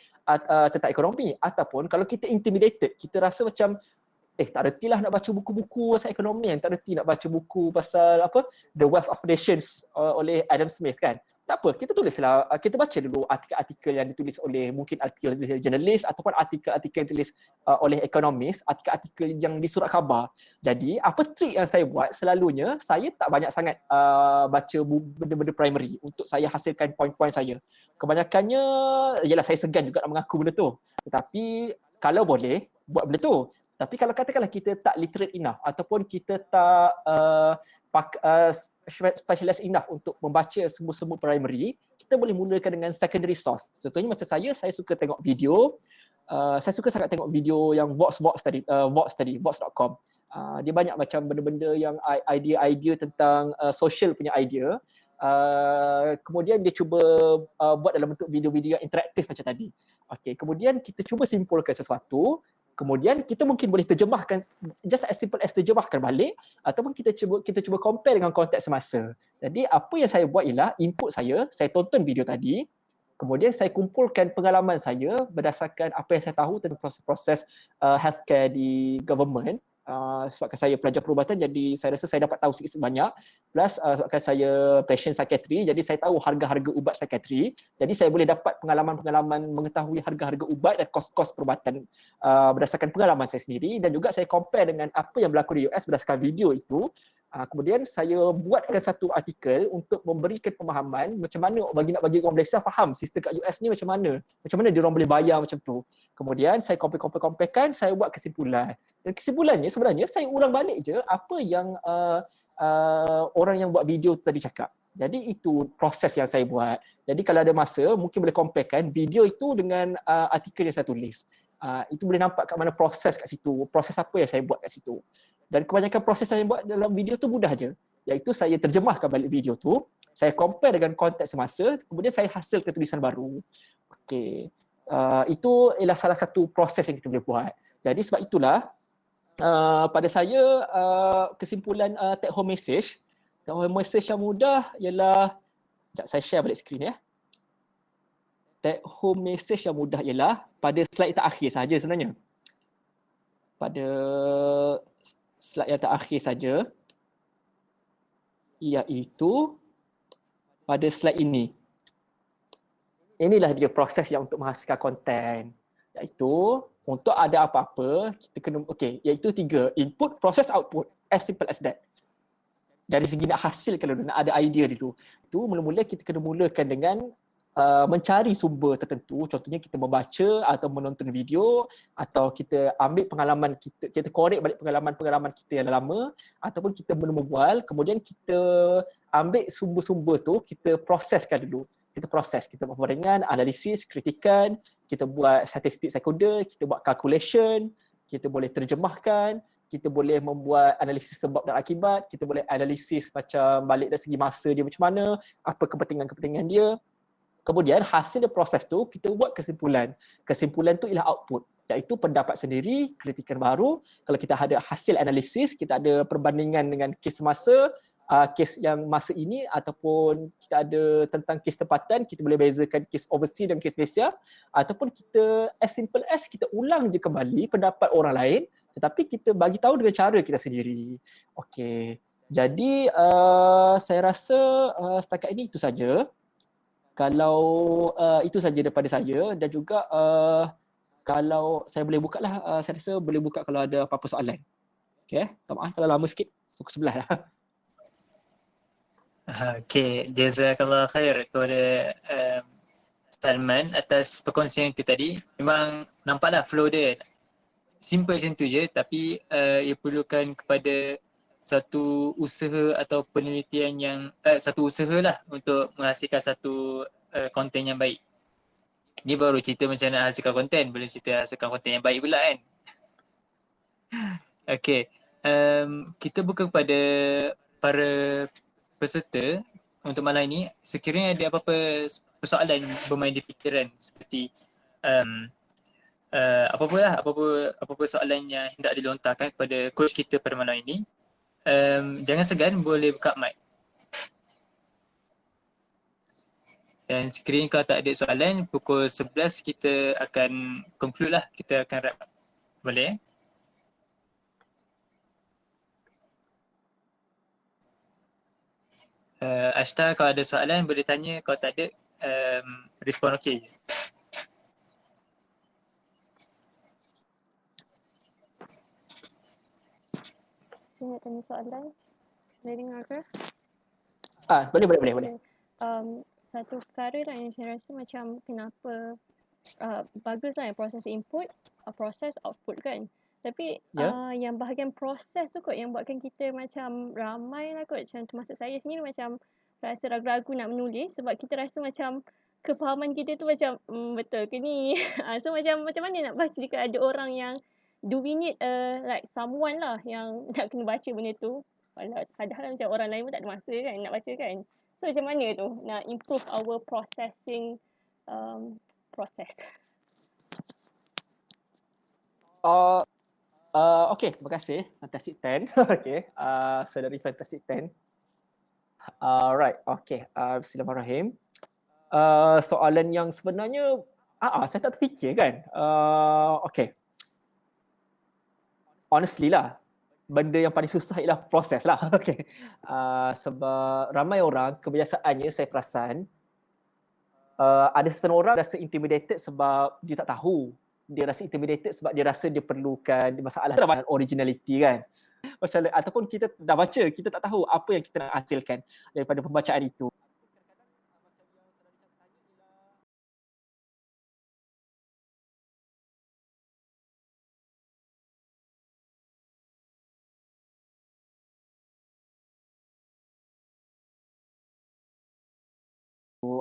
tentang ekonomi. Ataupun kalau kita intimidated, kita rasa macam tak reti lah nak baca buku-buku pasal ekonomi, tak reti nak baca buku pasal The Wealth of Nations oleh Adam Smith kan. Tak apa, kita tulislah, kita baca dulu artikel-artikel yang ditulis oleh mungkin artikel jurnalis ataupun artikel-artikel yang ditulis oleh ekonomis, artikel-artikel yang di surat khabar. Jadi apa trik yang saya buat selalunya, saya tak banyak sangat baca benda-benda primary untuk saya hasilkan poin-poin saya. Kebanyakannya ialah saya segan juga nak mengaku benda tu. Tetapi kalau boleh buat benda tu. Tapi kalau katakanlah kita tak literate enough ataupun kita tak specialized enough untuk membaca semua primary, kita boleh mulakan dengan secondary source. Contohnya macam saya suka tengok video, saya suka sangat tengok video yang Vox tadi, Vox.com. Dia banyak macam benda-benda yang idea-idea tentang social punya idea. Kemudian dia cuba buat dalam bentuk video-video yang interaktif macam tadi. Okey, kemudian kita cuba simpulkan sesuatu. Kemudian kita mungkin boleh terjemahkan, just as simple as terjemahkan balik, ataupun kita cuba compare dengan konteks semasa. Jadi apa yang saya buat ialah input saya tonton video tadi, kemudian saya kumpulkan pengalaman saya berdasarkan apa yang saya tahu tentang proses-proses healthcare di government. Sebabkan saya pelajar perubatan, jadi saya rasa saya dapat tahu sikit sebanyak. Plus sebabkan saya patient psychiatry, jadi saya tahu harga-harga ubat psychiatry. Jadi saya boleh dapat pengalaman-pengalaman mengetahui harga-harga ubat dan kos-kos perubatan berdasarkan pengalaman saya sendiri. Dan juga saya compare dengan apa yang berlaku di US berdasarkan video itu. Kemudian saya buatkan satu artikel untuk memberikan pemahaman macam mana bagi orang Malaysia faham sistem kat US ni macam mana dia orang boleh bayar macam tu. Kemudian saya compare-kan, saya buat kesimpulan. Dan kesimpulannya sebenarnya saya ulang balik je apa yang orang yang buat video tu tadi cakap. Jadi itu proses yang saya buat. Jadi kalau ada masa mungkin boleh comparekan video itu dengan artikel yang saya tulis. Itu boleh nampak kat mana proses kat situ, proses apa yang saya buat kat situ. Dan kebanyakan proses saya buat dalam video tu mudah je. Iaitu saya terjemahkan balik video tu, saya compare dengan konteks semasa, kemudian saya hasilkan tulisan baru. Okey. Itu ialah salah satu proses yang kita boleh buat. Jadi sebab itulah pada saya kesimpulan take home message yang mudah ialah, sekejap saya share balik skrin ya. Take home message yang mudah ialah pada slide terakhir saja sebenarnya. Pada slide yang terakhir saja, iaitu pada slide ini. Inilah dia proses yang untuk menghasilkan konten. Iaitu untuk ada apa-apa, kita kena, iaitu 3, input, process, output. As simple as that. Dari segi nak hasil, kalau nak ada idea dulu. Itu mula-mula kita kena mulakan dengan mencari sumber tertentu, contohnya kita membaca atau menonton video, atau kita ambil pengalaman kita korek balik pengalaman kita yang lama, ataupun kita berbual, kemudian kita ambil sumber-sumber tu, kita proseskan dulu. Kita buat perbandingan, analisis, kritikan, kita buat statistik sekunder, kita buat calculation, kita boleh terjemahkan, kita boleh membuat analisis sebab dan akibat, kita boleh analisis macam balik dari segi masa dia macam mana, apa kepentingan-kepentingan dia. Kemudian hasil proses tu kita buat kesimpulan. Kesimpulan tu ialah output, iaitu pendapat sendiri, kritikan baru. Kalau kita ada hasil analisis, kita ada perbandingan dengan kes semasa, kes yang masa ini, ataupun kita ada tentang kes tempatan, kita boleh bezakan kes overseas dan kes Malaysia, ataupun kita as simple as kita ulang je kembali pendapat orang lain, tetapi kita bagi tahu dengan cara kita sendiri. Okey. Jadi saya rasa setakat ini itu saja. Kalau itu saja daripada saya, dan juga kalau saya boleh buka lah, saya rasa boleh buka kalau ada apa-apa soalan. Okey, minta maaf kalau lama sikit, suku sebelah lah. Okay, jazakallah khair kepada Salman atas perkongsian itu tadi. Memang nampaklah flow dia simple macam tu je, tapi ia perlukan kepada satu usaha atau penelitian yang satu usaha lah untuk menghasilkan satu konten yang baik. Ni baru cerita macam nak hasilkan konten, belum cerita hasilkan konten yang baik pula kan. Okay, kita buka kepada para peserta untuk malam ini. Sekiranya ada apa-apa persoalan bermain di fikiran seperti apa-apa soalan yang hendak dilontarkan kepada coach kita pada malam ini, jangan segan boleh buka mic. Dan sekiranya kalau tak ada soalan, pukul 11 kita akan conclude lah, kita akan wrap. Boleh? Ashta, kalau ada soalan boleh tanya, kalau tak ada respon okey je. Saya nak tanya soalan. Boleh dengar ke? Boleh. Satu perkara lah yang saya rasa macam kenapa bagus lah yang proses input, proses output kan. Tapi yang bahagian proses tu kot yang buatkan kita macam ramai lah kot. Macam termasuk saya sendiri macam rasa ragu-ragu nak menulis sebab kita rasa macam kefahaman kita tu macam betul ke ni? So macam mana nak baca jika ada orang yang do we need like someone lah yang nak kena baca benda tu. Padahal macam orang lain pun tak ada masa kan nak baca kan. So macam mana tu nak improve our processing process? Okay, terima kasih. Fantastic 10. Okay, saudari Fantastic 10. Right, okay. Bismillahirrahmanirrahim. Soalan yang sebenarnya saya tak terfikir kan. Okay. Honestly lah, benda yang paling susah ialah proses lah. Okay. Sebab ramai orang kebiasaannya saya perasan ada setengah orang rasa intimidated sebab dia tak tahu. Dia rasa intimidated sebab dia rasa dia perlukan masalah dalam originality kan. Macam ataupun kita dah baca, kita tak tahu apa yang kita nak hasilkan daripada pembacaan itu.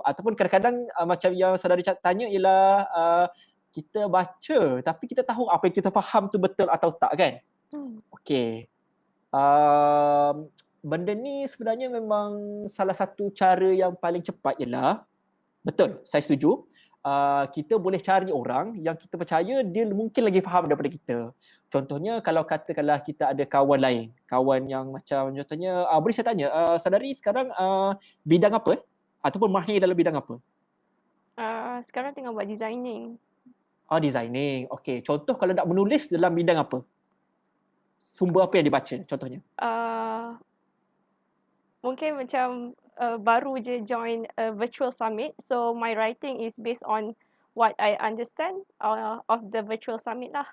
Ataupun kadang-kadang macam yang saudara tanya ialah kita baca tapi kita tahu apa yang kita faham tu betul atau tak kan. Okey. Benda ni sebenarnya memang salah satu cara yang paling cepat ialah, betul, saya setuju, kita boleh cari orang yang kita percaya dia mungkin lagi faham daripada kita. Contohnya kalau katakanlah kita ada kawan lain, kawan yang macam contohnya, boleh saya tanya, saudari sekarang bidang apa? Ataupun mahir dalam bidang apa? Sekarang tengah buat designing. Designing. Okey. Contoh kalau nak menulis dalam bidang apa? Sumber apa yang dibaca contohnya? Mungkin macam baru je join a virtual summit. So my writing is based on what I understand of the virtual summit lah.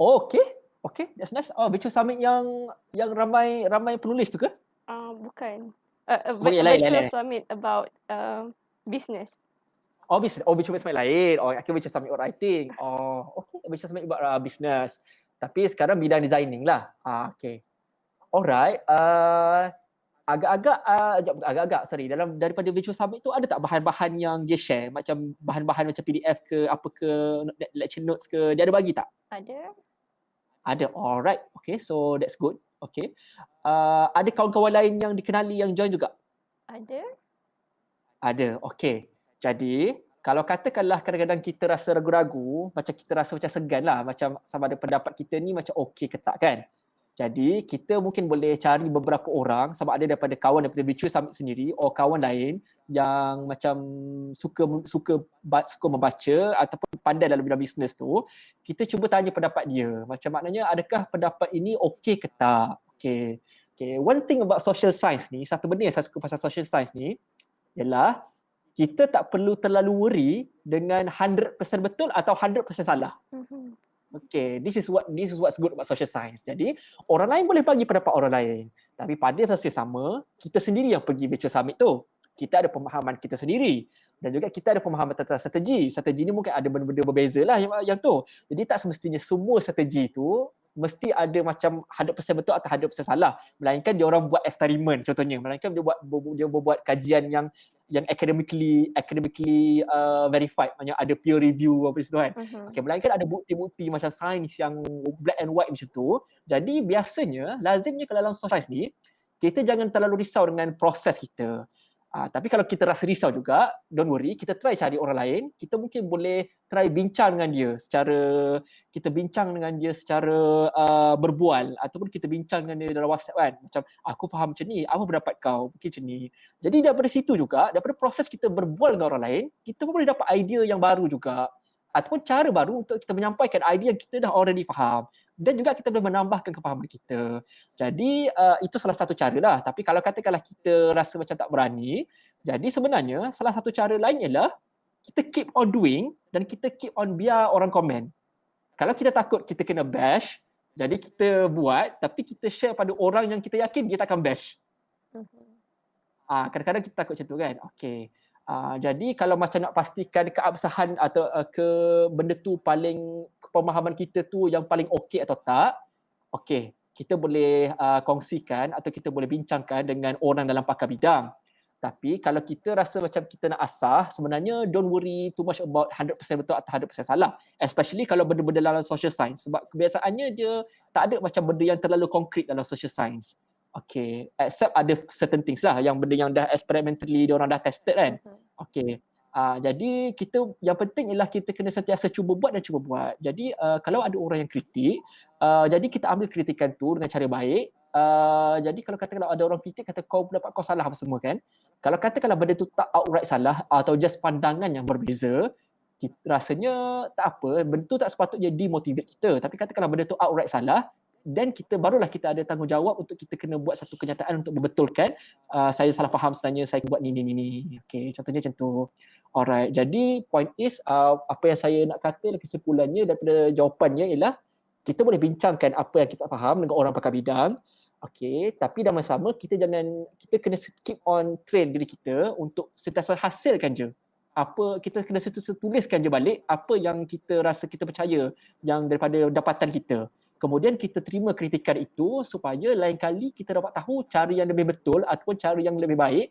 Okay. Okay, that's nice. Virtual summit yang ramai penulis tu ke? Bukan. Virtual summit about business. Business. Virtual summit lain. Virtual summit about writing. Okay. Virtual summit about business. Tapi sekarang bidang designing lah. Okay. Alright. Agak-agak, daripada virtual summit tu ada tak bahan-bahan yang dia share? Macam bahan-bahan macam PDF ke, apa ke, lecture notes ke, dia ada bagi tak? Ada. Alright. Okay, so that's good. Okay. Ada kawan-kawan lain yang dikenali yang join juga? Ada. Okay. Jadi, kalau katakanlah kadang-kadang kita rasa ragu-ragu, macam kita rasa macam segan lah, macam sama ada pendapat kita ni macam okey ke tak kan? Jadi, kita mungkin boleh cari beberapa orang, sama ada daripada kawan daripada virtual summit sendiri atau kawan lain yang macam suka membaca ataupun pandai dalam bidang bisnes tu, kita cuba tanya pendapat dia. Macam maknanya adakah pendapat ini okey ke tak? Okay. One thing about social science ni, satu benda yang saya suka pasal social science ni ialah kita tak perlu terlalu worry dengan 100% betul atau 100% salah. Okay, this is what's good about social science. Jadi orang lain boleh bagi pendapat orang lain, tapi pada masa sama kita sendiri yang pergi virtual summit tu, kita ada pemahaman kita sendiri dan juga kita ada pemahaman tentang strategi. Strategi ni mungkin ada benda-benda berbeza lah yang tu. Jadi tak semestinya semua strategi tu mesti ada macam 100% betul atau 100% salah. Melainkan dia orang buat eksperimen contohnya. Melainkan dia buat kajian yang academically verified, maksudnya ada peer review apa itu kan. Okay, melainkan ada bukti-bukti macam sains yang black and white macam tu. Jadi biasanya lazimnya kalau dalam social science ni kita jangan terlalu risau dengan proses kita. Tapi kalau kita rasa risau juga, don't worry, kita try cari orang lain. Kita mungkin boleh try bincang dengan dia secara berbual, ataupun kita bincang dengan dia dalam WhatsApp kan. Macam aku faham macam ni, apa pendapat kau? Mungkin macam ni. Jadi daripada situ juga, daripada proses kita berbual dengan orang lain, kita pun boleh dapat idea yang baru juga. Ataupun cara baru untuk kita menyampaikan idea yang kita dah already faham. Dan juga kita boleh menambahkan kefahaman kita. Jadi itu salah satu cara lah. Tapi kalau katakanlah kita rasa macam tak berani, jadi sebenarnya salah satu cara lain ialah kita keep on doing dan kita keep on biar orang komen. Kalau kita takut kita kena bash, jadi kita buat tapi kita share pada orang yang kita yakin dia takkan bash. Kadang-kadang kita takut macam tu kan. Okay. Jadi kalau macam nak pastikan keabsahan atau ke benda tu paling pemahaman kita tu yang paling okey atau tak, okey, kita boleh kongsikan atau kita boleh bincangkan dengan orang dalam pakar bidang. Tapi kalau kita rasa macam kita nak asah, sebenarnya don't worry too much about 100% betul atau 100% salah. Especially kalau benda-benda dalam social science. Sebab kebiasaannya dia tak ada macam benda yang terlalu konkret dalam social science. Okay, except ada certain things lah yang benda yang dah experimentally diorang dah tested kan. Okay, jadi kita yang penting ialah kita kena sentiasa cuba buat dan cuba buat. Jadi kalau ada orang yang kritik, jadi kita ambil kritikan tu dengan cara baik. Jadi kalau katakanlah ada orang kritik kata kau pendapat kau salah apa semua kan. Kalau katakanlah benda tu tak outright salah atau just pandangan yang berbeza, kita rasanya tak apa, benda tu tak sepatutnya demotivate kita. Tapi katakanlah benda tu outright salah, dan barulah kita ada tanggungjawab untuk kita kena buat satu kenyataan untuk membetulkan saya salah faham sebenarnya, saya buat ni. Okay, contohnya macam tu. Alright, jadi point is apa yang saya nak kata kesimpulannya daripada jawapannya ialah kita boleh bincangkan apa yang kita faham dengan orang pakar bidang. Okay, tapi dalam masa sama kita kena keep on train diri kita untuk sentiasa hasilkan je. Kita kena sentiasa tuliskan je balik apa yang kita rasa kita percaya yang daripada dapatan kita. Kemudian kita terima kritikan itu supaya lain kali kita dapat tahu cara yang lebih betul ataupun cara yang lebih baik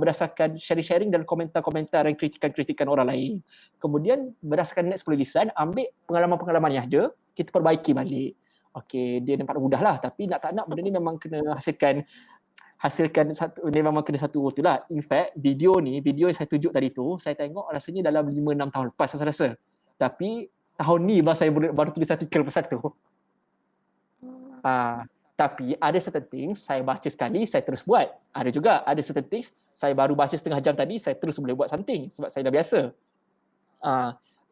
berdasarkan sharing-sharing dan komentar-komentar dan kritikan-kritikan orang lain. Kemudian berdasarkan next tulisan, ambil pengalaman-pengalaman yang ada, kita perbaiki balik. Okey, dia nampak mudah lah, tapi nak tak nak benda ni memang kena hasilkan satu, dia memang kena satu tu lah. In fact, video yang saya tunjuk tadi tu, saya tengok rasanya dalam 5-6 tahun lepas saya rasa. Tapi tahun ni saya baru tulis artikel pasal tu. Tapi ada certain things saya baca sekali, saya terus buat. Ada certain things saya baru baca setengah jam tadi, saya terus boleh buat something sebab saya dah biasa.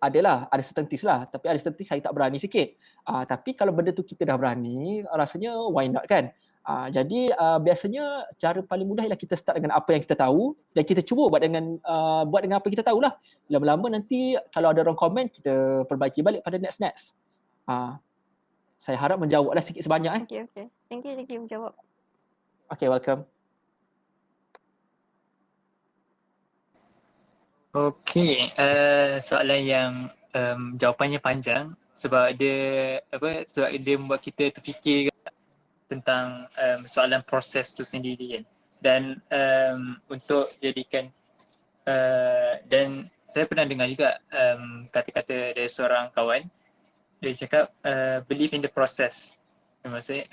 Ada certain things lah, tapi ada certain things saya tak berani sikit. Tapi kalau benda tu kita dah berani, rasanya why not kan? Jadi biasanya cara paling mudah ialah kita start dengan apa yang kita tahu dan kita cuba buat dengan apa yang kita tahulah. Lama-lama nanti kalau ada orang komen, kita perbaiki balik pada next. Saya harap menjawablah sikit sebanyak. Okay. Thank you menjawab. Okay, welcome. Okay, soalan yang jawapannya panjang sebab dia membuat kita terfikir tentang soalan proses tu sendiri kan. Dan untuk jadikan dan saya pernah dengar juga kata-kata dari seorang kawan, dia cakap believe in the process. Maksudnya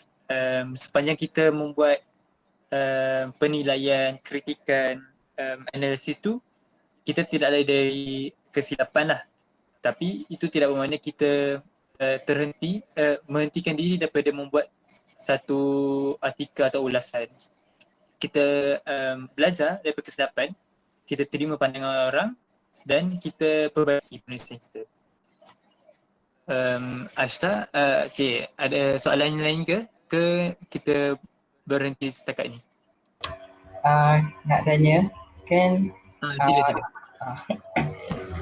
sepanjang kita membuat penilaian, kritikan, analisis tu, kita tidak ada dari kesilapan lah. Tapi itu tidak bermakna kita menghentikan diri daripada membuat satu artikel atau ulasan. Kita belajar daripada kesilapan kita terima pandangan orang dan kita perbaiki penulisan kita. Ashta, okay, ada soalan lain ke kita berhenti setakat ni? Nak tanya, kan Sila.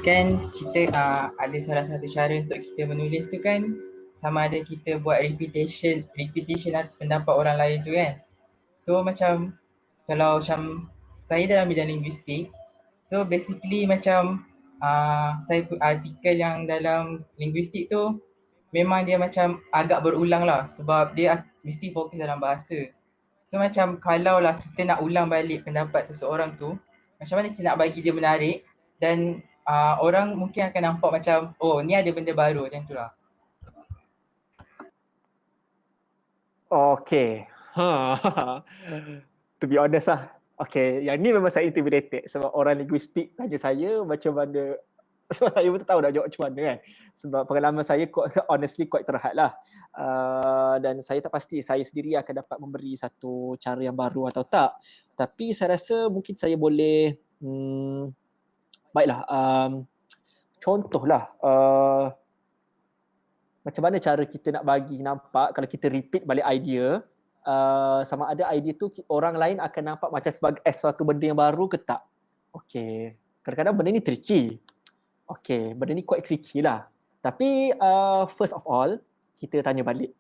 kan kita ada salah satu cara untuk kita menulis tu kan, sama ada kita buat repetition pendapat orang lain tu kan. So macam kalau macam saya dalam bidang linguistik, so basically macam saya artikel yang dalam linguistik tu memang dia macam agak berulang lah, sebab dia mesti fokus dalam bahasa. So macam kalau lah kita nak ulang balik pendapat seseorang tu, macam mana kita nak bagi dia menarik dan orang mungkin akan nampak macam, oh ni ada benda baru, macam tu lah. Okay. To be honest lah. Okay, yang ni memang saya intimidated sebab orang linguistik tanya saya macam mana. Sebab saya pun tak tahu nak jawab macam mana kan. Sebab pengalaman saya honestly quite terhad lah. Dan saya tak pasti saya sendiri akan dapat memberi satu cara yang baru atau tak. Tapi saya rasa mungkin saya boleh, baiklah, contohlah. Macam mana cara kita nak bagi nampak kalau kita repeat balik idea, sama ada idea tu orang lain akan nampak macam sebagai suatu benda yang baru ke tak. Okay, kadang-kadang benda ni tricky. Okay, benda ni quite tricky lah. Tapi first of all, kita tanya balik.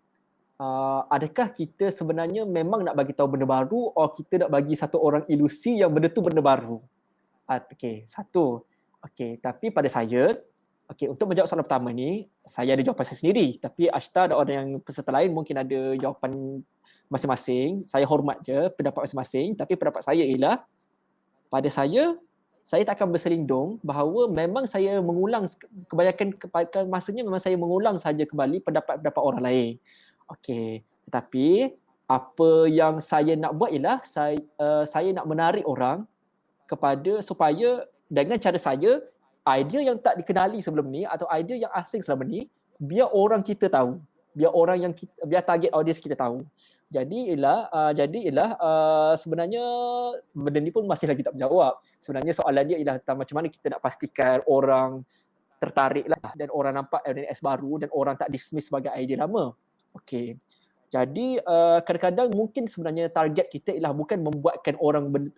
Adakah kita sebenarnya memang nak bagi tahu benda baru atau kita nak bagi satu orang ilusi yang benda tu benda baru? Okay, satu. Okay, tapi pada saya, okay, untuk menjawab soalan pertama ni, saya ada jawapan saya sendiri. Tapi Ashta dan orang yang peserta lain mungkin ada jawapan masing-masing. Saya hormat je pendapat masing-masing. Tapi pendapat saya ialah, pada saya tak akan berselindung bahawa memang saya mengulang, kebanyakan masanya memang saya mengulang saja kembali pendapat-pendapat orang lain. Okey, tetapi apa yang saya nak buat ialah saya nak menarik orang kepada supaya dengan cara saya, idea yang tak dikenali sebelum ni atau idea yang asing selama ni, biar orang kita tahu, biar target audience kita tahu. Jadi ialah sebenarnya benda ni pun masih lagi tak menjawab. Sebenarnya soalan dia ialah tentang macam mana kita nak pastikan orang tertarik lah dan orang nampak LNS baru dan orang tak dismiss sebagai idea lama. Okey. Jadi kadang-kadang mungkin sebenarnya target kita ialah bukan membuatkan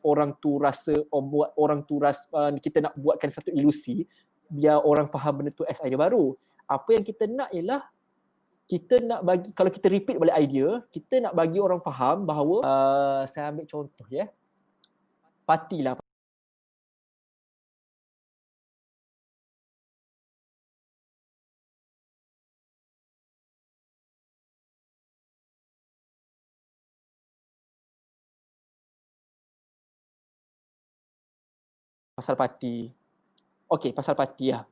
orang tu rasa kita nak buatkan satu ilusi biar orang faham benda tu as idea baru. Apa yang kita nak ialah kita nak bagi, kalau kita repeat balik idea, kita nak bagi orang faham bahawa saya ambil contoh ya. Parti lah. Pasal parti. Okey, pasal parti lah.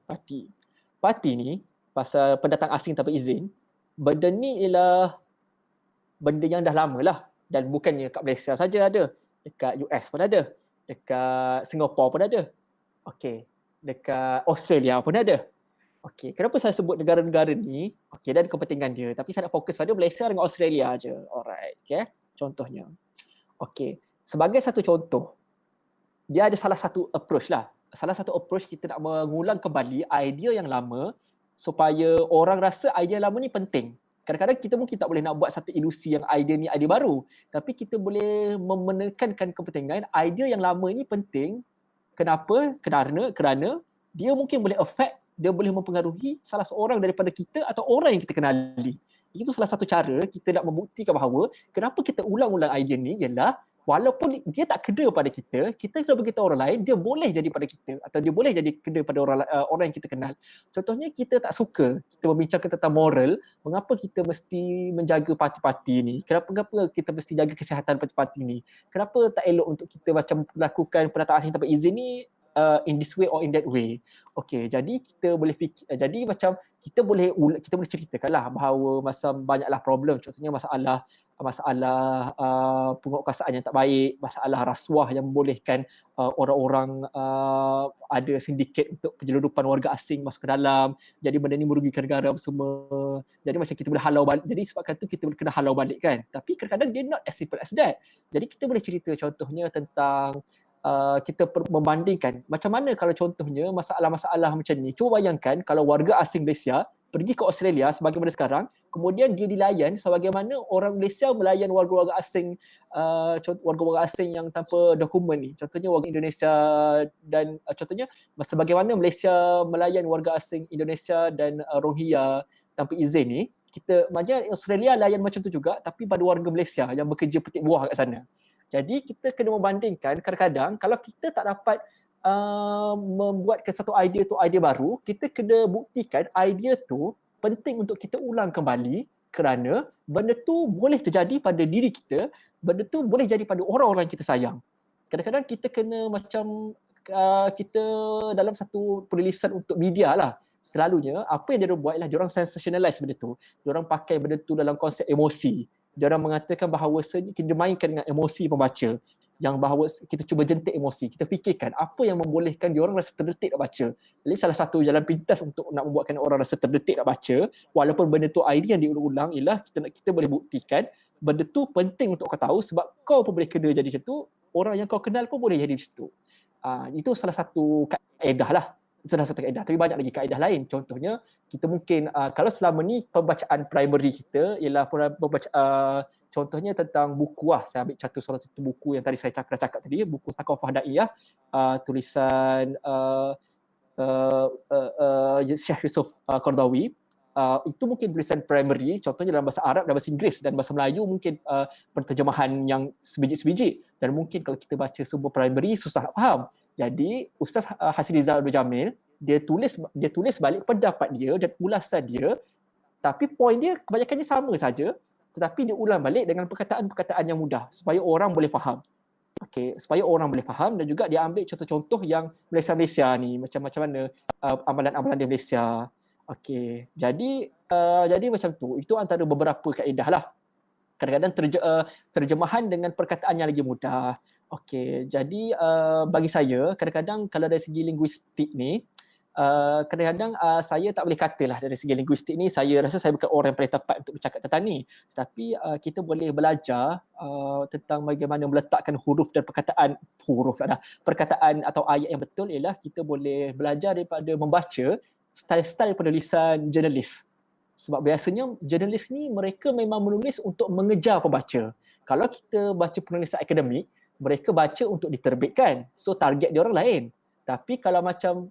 Parti ni, pasal pendatang asing tanpa izin, benda ni ialah benda yang dah lama lah. Dan bukannya kat Malaysia saja ada. Dekat US pun ada. Dekat Singapura pun ada. Okey. Dekat Australia pun ada. Okey. Kenapa saya sebut negara-negara ni? Okey, dia ada kepentingan dia. Tapi saya nak fokus pada Malaysia dengan Australia je. Alright. Okay. Contohnya. Okey. Sebagai satu contoh, dia ada salah satu approach lah. Salah satu approach kita nak mengulang kembali idea yang lama supaya orang rasa idea lama ni penting. Kadang-kadang kita mungkin tak boleh nak buat satu ilusi yang idea ni idea baru. Tapi kita boleh menekankan kepentingan idea yang lama ni penting. Kenapa? Kerana dia mungkin boleh affect, dia boleh mempengaruhi salah seorang daripada kita atau orang yang kita kenali. Itu salah satu cara kita nak membuktikan bahawa kenapa kita ulang-ulang idea ni ialah walaupun dia tak kena pada kita kena beritahu orang lain, dia boleh jadi pada kita atau dia boleh jadi kena pada orang yang kita kenal. Contohnya kita tak suka kita membincangkan tentang moral, mengapa kita mesti menjaga parti-parti ni? Kenapa kita mesti jaga kesihatan parti-parti ni? Kenapa tak elok untuk kita macam lakukan pendatang asing tanpa izin ni in this way or in that way? Okey, jadi kita boleh jadi macam kita boleh ceritakanlah bahawa banyaklah problem, contohnya masalah penguatkuasaan yang tak baik, masalah rasuah yang membolehkan orang-orang ada sindiket untuk penyeludupan warga asing masuk ke dalam. Jadi benda ni merugikan negara semua. Jadi macam kita boleh halau balik. Jadi sebabkan tu kita boleh kena halau balik kan. Tapi kadang-kadang dia not as simple as that. Jadi kita boleh cerita contohnya tentang membandingkan macam mana kalau contohnya masalah-masalah macam ni. Cuba bayangkan kalau warga asing Malaysia pergi ke Australia sebagaimana sekarang, kemudian dia dilayan sebagaimana orang Malaysia melayan warga-warga asing, warga-warga asing yang tanpa dokumen ni. Contohnya warga Indonesia dan contohnya sebagaimana Malaysia melayan warga asing Indonesia dan Rohingya tanpa izin ni, kita maknanya Australia layan macam tu juga tapi pada warga Malaysia yang bekerja petik buah kat sana. Jadi kita kena membandingkan, kadang-kadang kalau kita tak dapat membuatkan satu idea tu idea baru, kita kena buktikan idea tu penting untuk kita ulang kembali kerana benda tu boleh terjadi pada diri kita, benda tu boleh jadi pada orang-orang yang kita sayang. Kadang-kadang kita kena macam kita dalam satu penulisan untuk media lah, selalunya apa yang dia buat ialah diorang sensationalize benda tu. Diorang pakai benda tu dalam konsep emosi. Diorang mengatakan bahawa kita mainkan dengan emosi pembaca, yang bahawa kita cuba jentik emosi, kita fikirkan apa yang membolehkan diorang rasa terdetik nak baca. Jadi salah satu jalan pintas untuk nak membuatkan orang rasa terdetik nak baca, walaupun benda tu idea yang diulang-ulang, ialah kita boleh buktikan benda tu penting untuk kau tahu sebab kau pun boleh kena jadi macam tu, orang yang kau kenal pun boleh jadi macam tu. Itu salah satu kaedah lah. Salah satu kaedah, tapi banyak lagi kaedah lain. Contohnya, kita mungkin, kalau selama ni pembacaan primary kita ialah contohnya tentang buku lah. Saya ambil salah satu buku yang tadi saya cakap tadi, buku Thaqafah Da'iyah, tulisan Syekh Yusof Qaradawi. Itu mungkin tulisan primary, contohnya dalam bahasa Arab dan bahasa Inggeris, dan bahasa Melayu mungkin penterjemahan yang sebiji-sebiji. Dan mungkin kalau kita baca semua primary, susah nak faham. Jadi Ustaz Hasrizal Abdul Jamil dia tulis balik pendapat dia dan ulasan dia, tapi poin dia kebanyakannya sama saja, tetapi dia ulang balik dengan perkataan-perkataan yang mudah supaya orang boleh faham. Okey, supaya orang boleh faham, dan juga dia ambil contoh-contoh yang Malaysia ni macam mana amalan-amalan di Malaysia. Okey, jadi macam tu. Itu antara beberapa kaedah lah. Kadang-kadang terjemahan dengan perkataan yang lagi mudah. Okey, jadi bagi saya kadang-kadang kalau dari segi linguistik ni, kadang-kadang saya tak boleh katalah dari segi linguistik ni saya rasa saya bukan orang yang paling tepat untuk bercakap tentang ni. Tetapi kita boleh belajar tentang bagaimana meletakkan huruf dan perkataan atau ayat yang betul, ialah kita boleh belajar daripada membaca style-style penulisan jurnalis. Sebab biasanya jurnalis ni mereka memang menulis untuk mengejar pembaca. Kalau kita baca penulisan akademik, mereka baca untuk diterbitkan. So target dia orang lain. Tapi kalau macam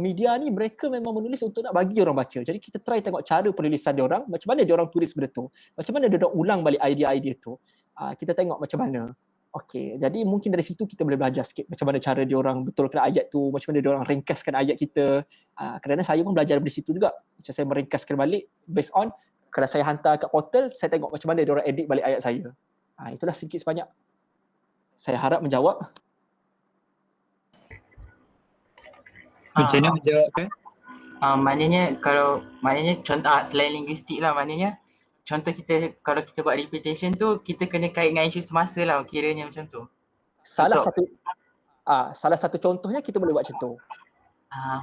media ni, mereka memang menulis untuk nak bagi orang baca. Jadi kita try tengok cara penulisan dia orang, macam mana dia orang tulis benda tu. Macam mana dia orang ulang balik idea-idea tu. Kita tengok macam mana. Okey, jadi mungkin dari situ kita boleh belajar sikit macam mana cara dia orang betulkan ayat tu, macam mana dia orang ringkaskan ayat kita. Kadang-kadang saya pun belajar dari situ juga. Macam saya meringkaskan balik based on kalau saya hantar kat portal, saya tengok macam mana dia orang edit balik ayat saya. Itulah sedikit sebanyak. Saya harap menjawab. Macam mana menjawab kan? Maknanya contoh selain linguistik lah, maknanya contoh kita kalau kita buat repetition tu, kita kena kait dengan isu semasa lah, kiranya macam tu. Salah satu contohnya kita boleh buat macam tu.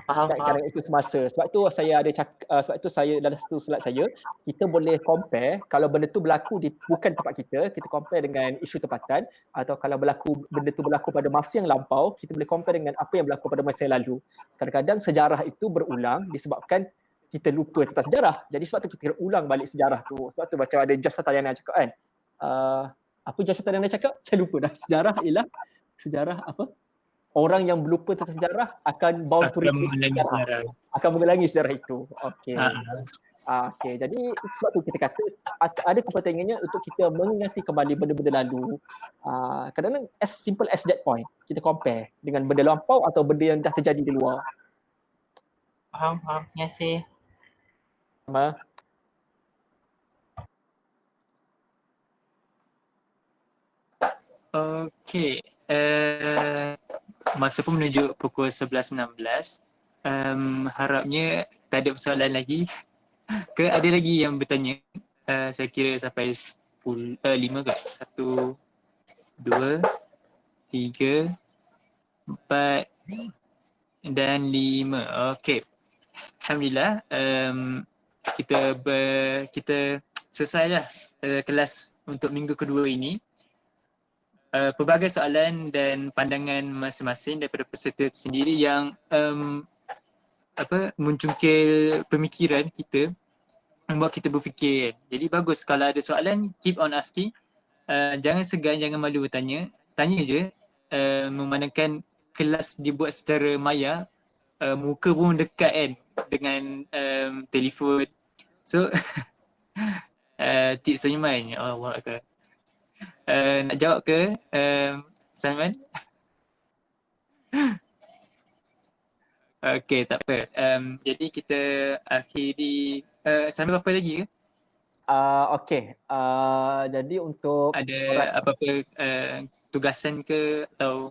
Faham. Kadang-kadang itu semasa. Sebab tu saya dalam satu slide saya, kita boleh compare kalau benda tu berlaku di bukan tempat kita compare dengan isu tempatan, atau kalau benda tu berlaku pada masa yang lampau, kita boleh compare dengan apa yang berlaku pada masa yang lalu. Kadang-kadang sejarah itu berulang disebabkan kita lupa tentang sejarah. Jadi sebab tu kita kena ulang balik sejarah tu. Sebab tu macam ada Jas Satayana cakap kan. Apa Jas Satayana cakap? Saya lupa dah. Sejarah ialah sejarah apa? Orang yang berlupa tentang sejarah akan bound to repeat sejarah. Akan mengulangi sejarah itu. Okey. Okey. Jadi sebab tu kita kata ada kepentingannya untuk kita mengingati kembali benda-benda lalu. Kadang-kadang as simple as that point. Kita compare dengan benda lampau atau benda yang dah terjadi di luar. Faham. Terima kasih. Sama. Okey. Masa pun menunjuk pukul 11.16. Harapnya tak ada persoalan lagi. Ke ada lagi yang bertanya? Saya kira sampai 5 ke? 1, 2, 3, 4 dan 5. Okey. Alhamdulillah. Kita selesailah kelas untuk minggu kedua ini. pelbagai soalan dan pandangan masing-masing daripada peserta sendiri yang mencungkil pemikiran kita, membuat kita berfikir. Jadi bagus kalau ada soalan, keep on asking. Jangan segan, jangan malu bertanya. Tanya je. Memandangkan kelas dibuat secara maya, muka pun dekat kan dengan telefon. So tips Sulaiman. Allah Akbar. Nak jawab ke Salman? Okey, tak apa. Jadi kita akhiri. Salman apa lagi ke? Okey. Jadi untuk Ada apa-apa tugasan ke atau?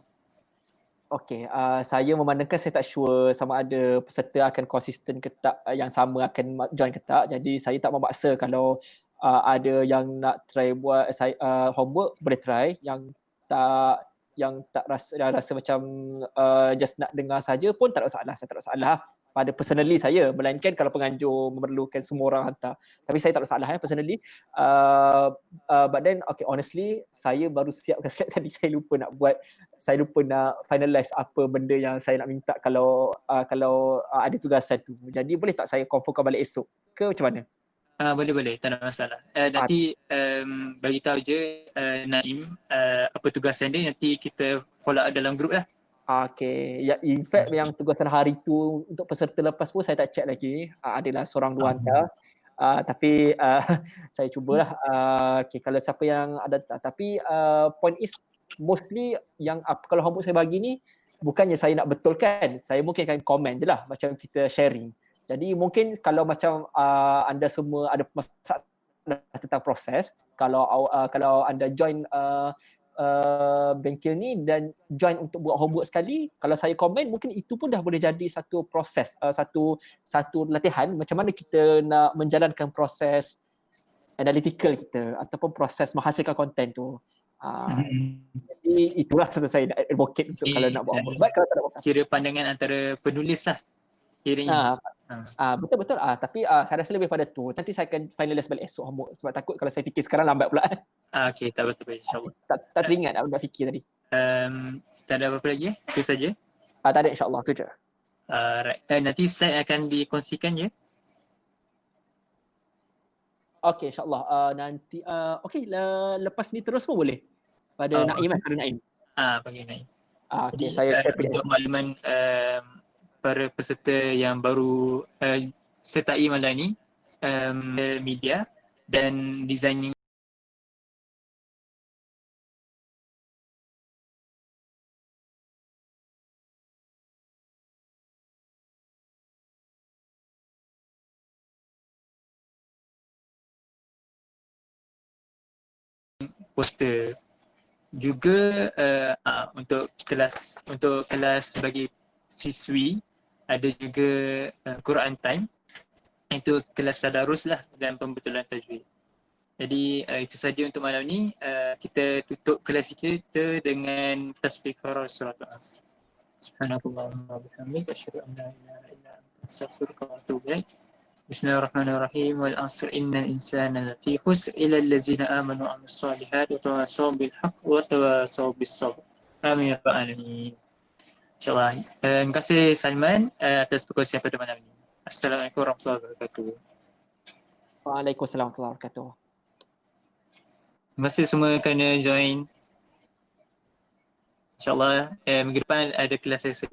Okey, saya memandangkan saya tak sure sama ada peserta akan konsisten ke tak, yang sama akan join ke tak. Jadi saya tak memaksa kalau ada yang nak try buat homework boleh try, yang tak rasa macam just nak dengar saja pun tak ada masalah. Saya tak ada masalah pada personally saya, melainkan kalau penganjur memerlukan semua orang hantar. Tapi saya tak ada masalah personally. But then okay, honestly saya baru siapkan slide tadi, saya lupa nak finalize apa benda yang saya nak minta kalau ada tugasan tu. Jadi boleh tak saya confirmkan balik esok ke macam mana? Boleh, tak ada masalah. Nanti bagi tahu je Naim apa tugasan dia, nanti kita follow up dalam grup lah. Okay, ya, in fact yang tugasan hari tu untuk peserta lepas pun saya tak check lagi. Adalah seorang dua hantar. Tapi saya cubalah. Okay, kalau siapa yang ada, tapi point is mostly yang kalau homework saya bagi ni bukannya saya nak betulkan, saya mungkin akan komen je lah, macam kita sharing. Jadi mungkin kalau macam anda semua ada masalah tentang proses, kalau anda join bengkel ni dan join untuk buat homework sekali, kalau saya komen mungkin itu pun dah boleh jadi satu proses, satu latihan macam mana kita nak menjalankan proses analytical kita ataupun proses menghasilkan konten tu. Jadi itulah satu saya nak advocate untuk kalau nak buat homework. Baik kalau tak nak buat. Kira pandangan antara penulis lah kiranya. Betul. Tapi saya rasa lebih pada tu. Nanti saya akan finalize balik esok homework, sebab takut kalau saya fikir sekarang lambat pula. Okey, tak betul insya-Allah. Tak teringat nak fikir tadi. Tak ada apa-apa lagi? Itu saja. Tak ada, insya-Allah tu je. Right. Nanti slide akan dikongsikan ya. Okey, insya-Allah. Nanti okey, lepas ni terus pun boleh. Pada Naim pada Naim. Bagi Naim. Okey, saya share untuk makluman para peserta yang baru sertai malam ni, media dan designing poster juga. Untuk kelas bagi siswi ada juga Quran time, itu kelas tadarus lah dan pembetulan tajwid. Jadi itu saja untuk malam ni. Kita tutup kelas kita dengan tasbih surat As. Subhanallahumma wa bihamdihi asyhadu an la ilaha illa anta astaghfiruka wa atubu ilaik. Bismillahirrahmanirrahim. Wal 'asr innal insana lafi khusr illa allazina amanu wa 'amilus solihati wa tawassaw bil haqq wa tawassaw bis sabr. Amin ya rabbal alamin. InsyaAllah. Terima kasih Salman atas perkongsian pada malam ini. Assalamualaikum warahmatullahi wabarakatuh. Waalaikumsalam warahmatullahi wabarakatuh. Terima kasih semua kerana join. InsyaAllah minggu depan ada kelas sesi.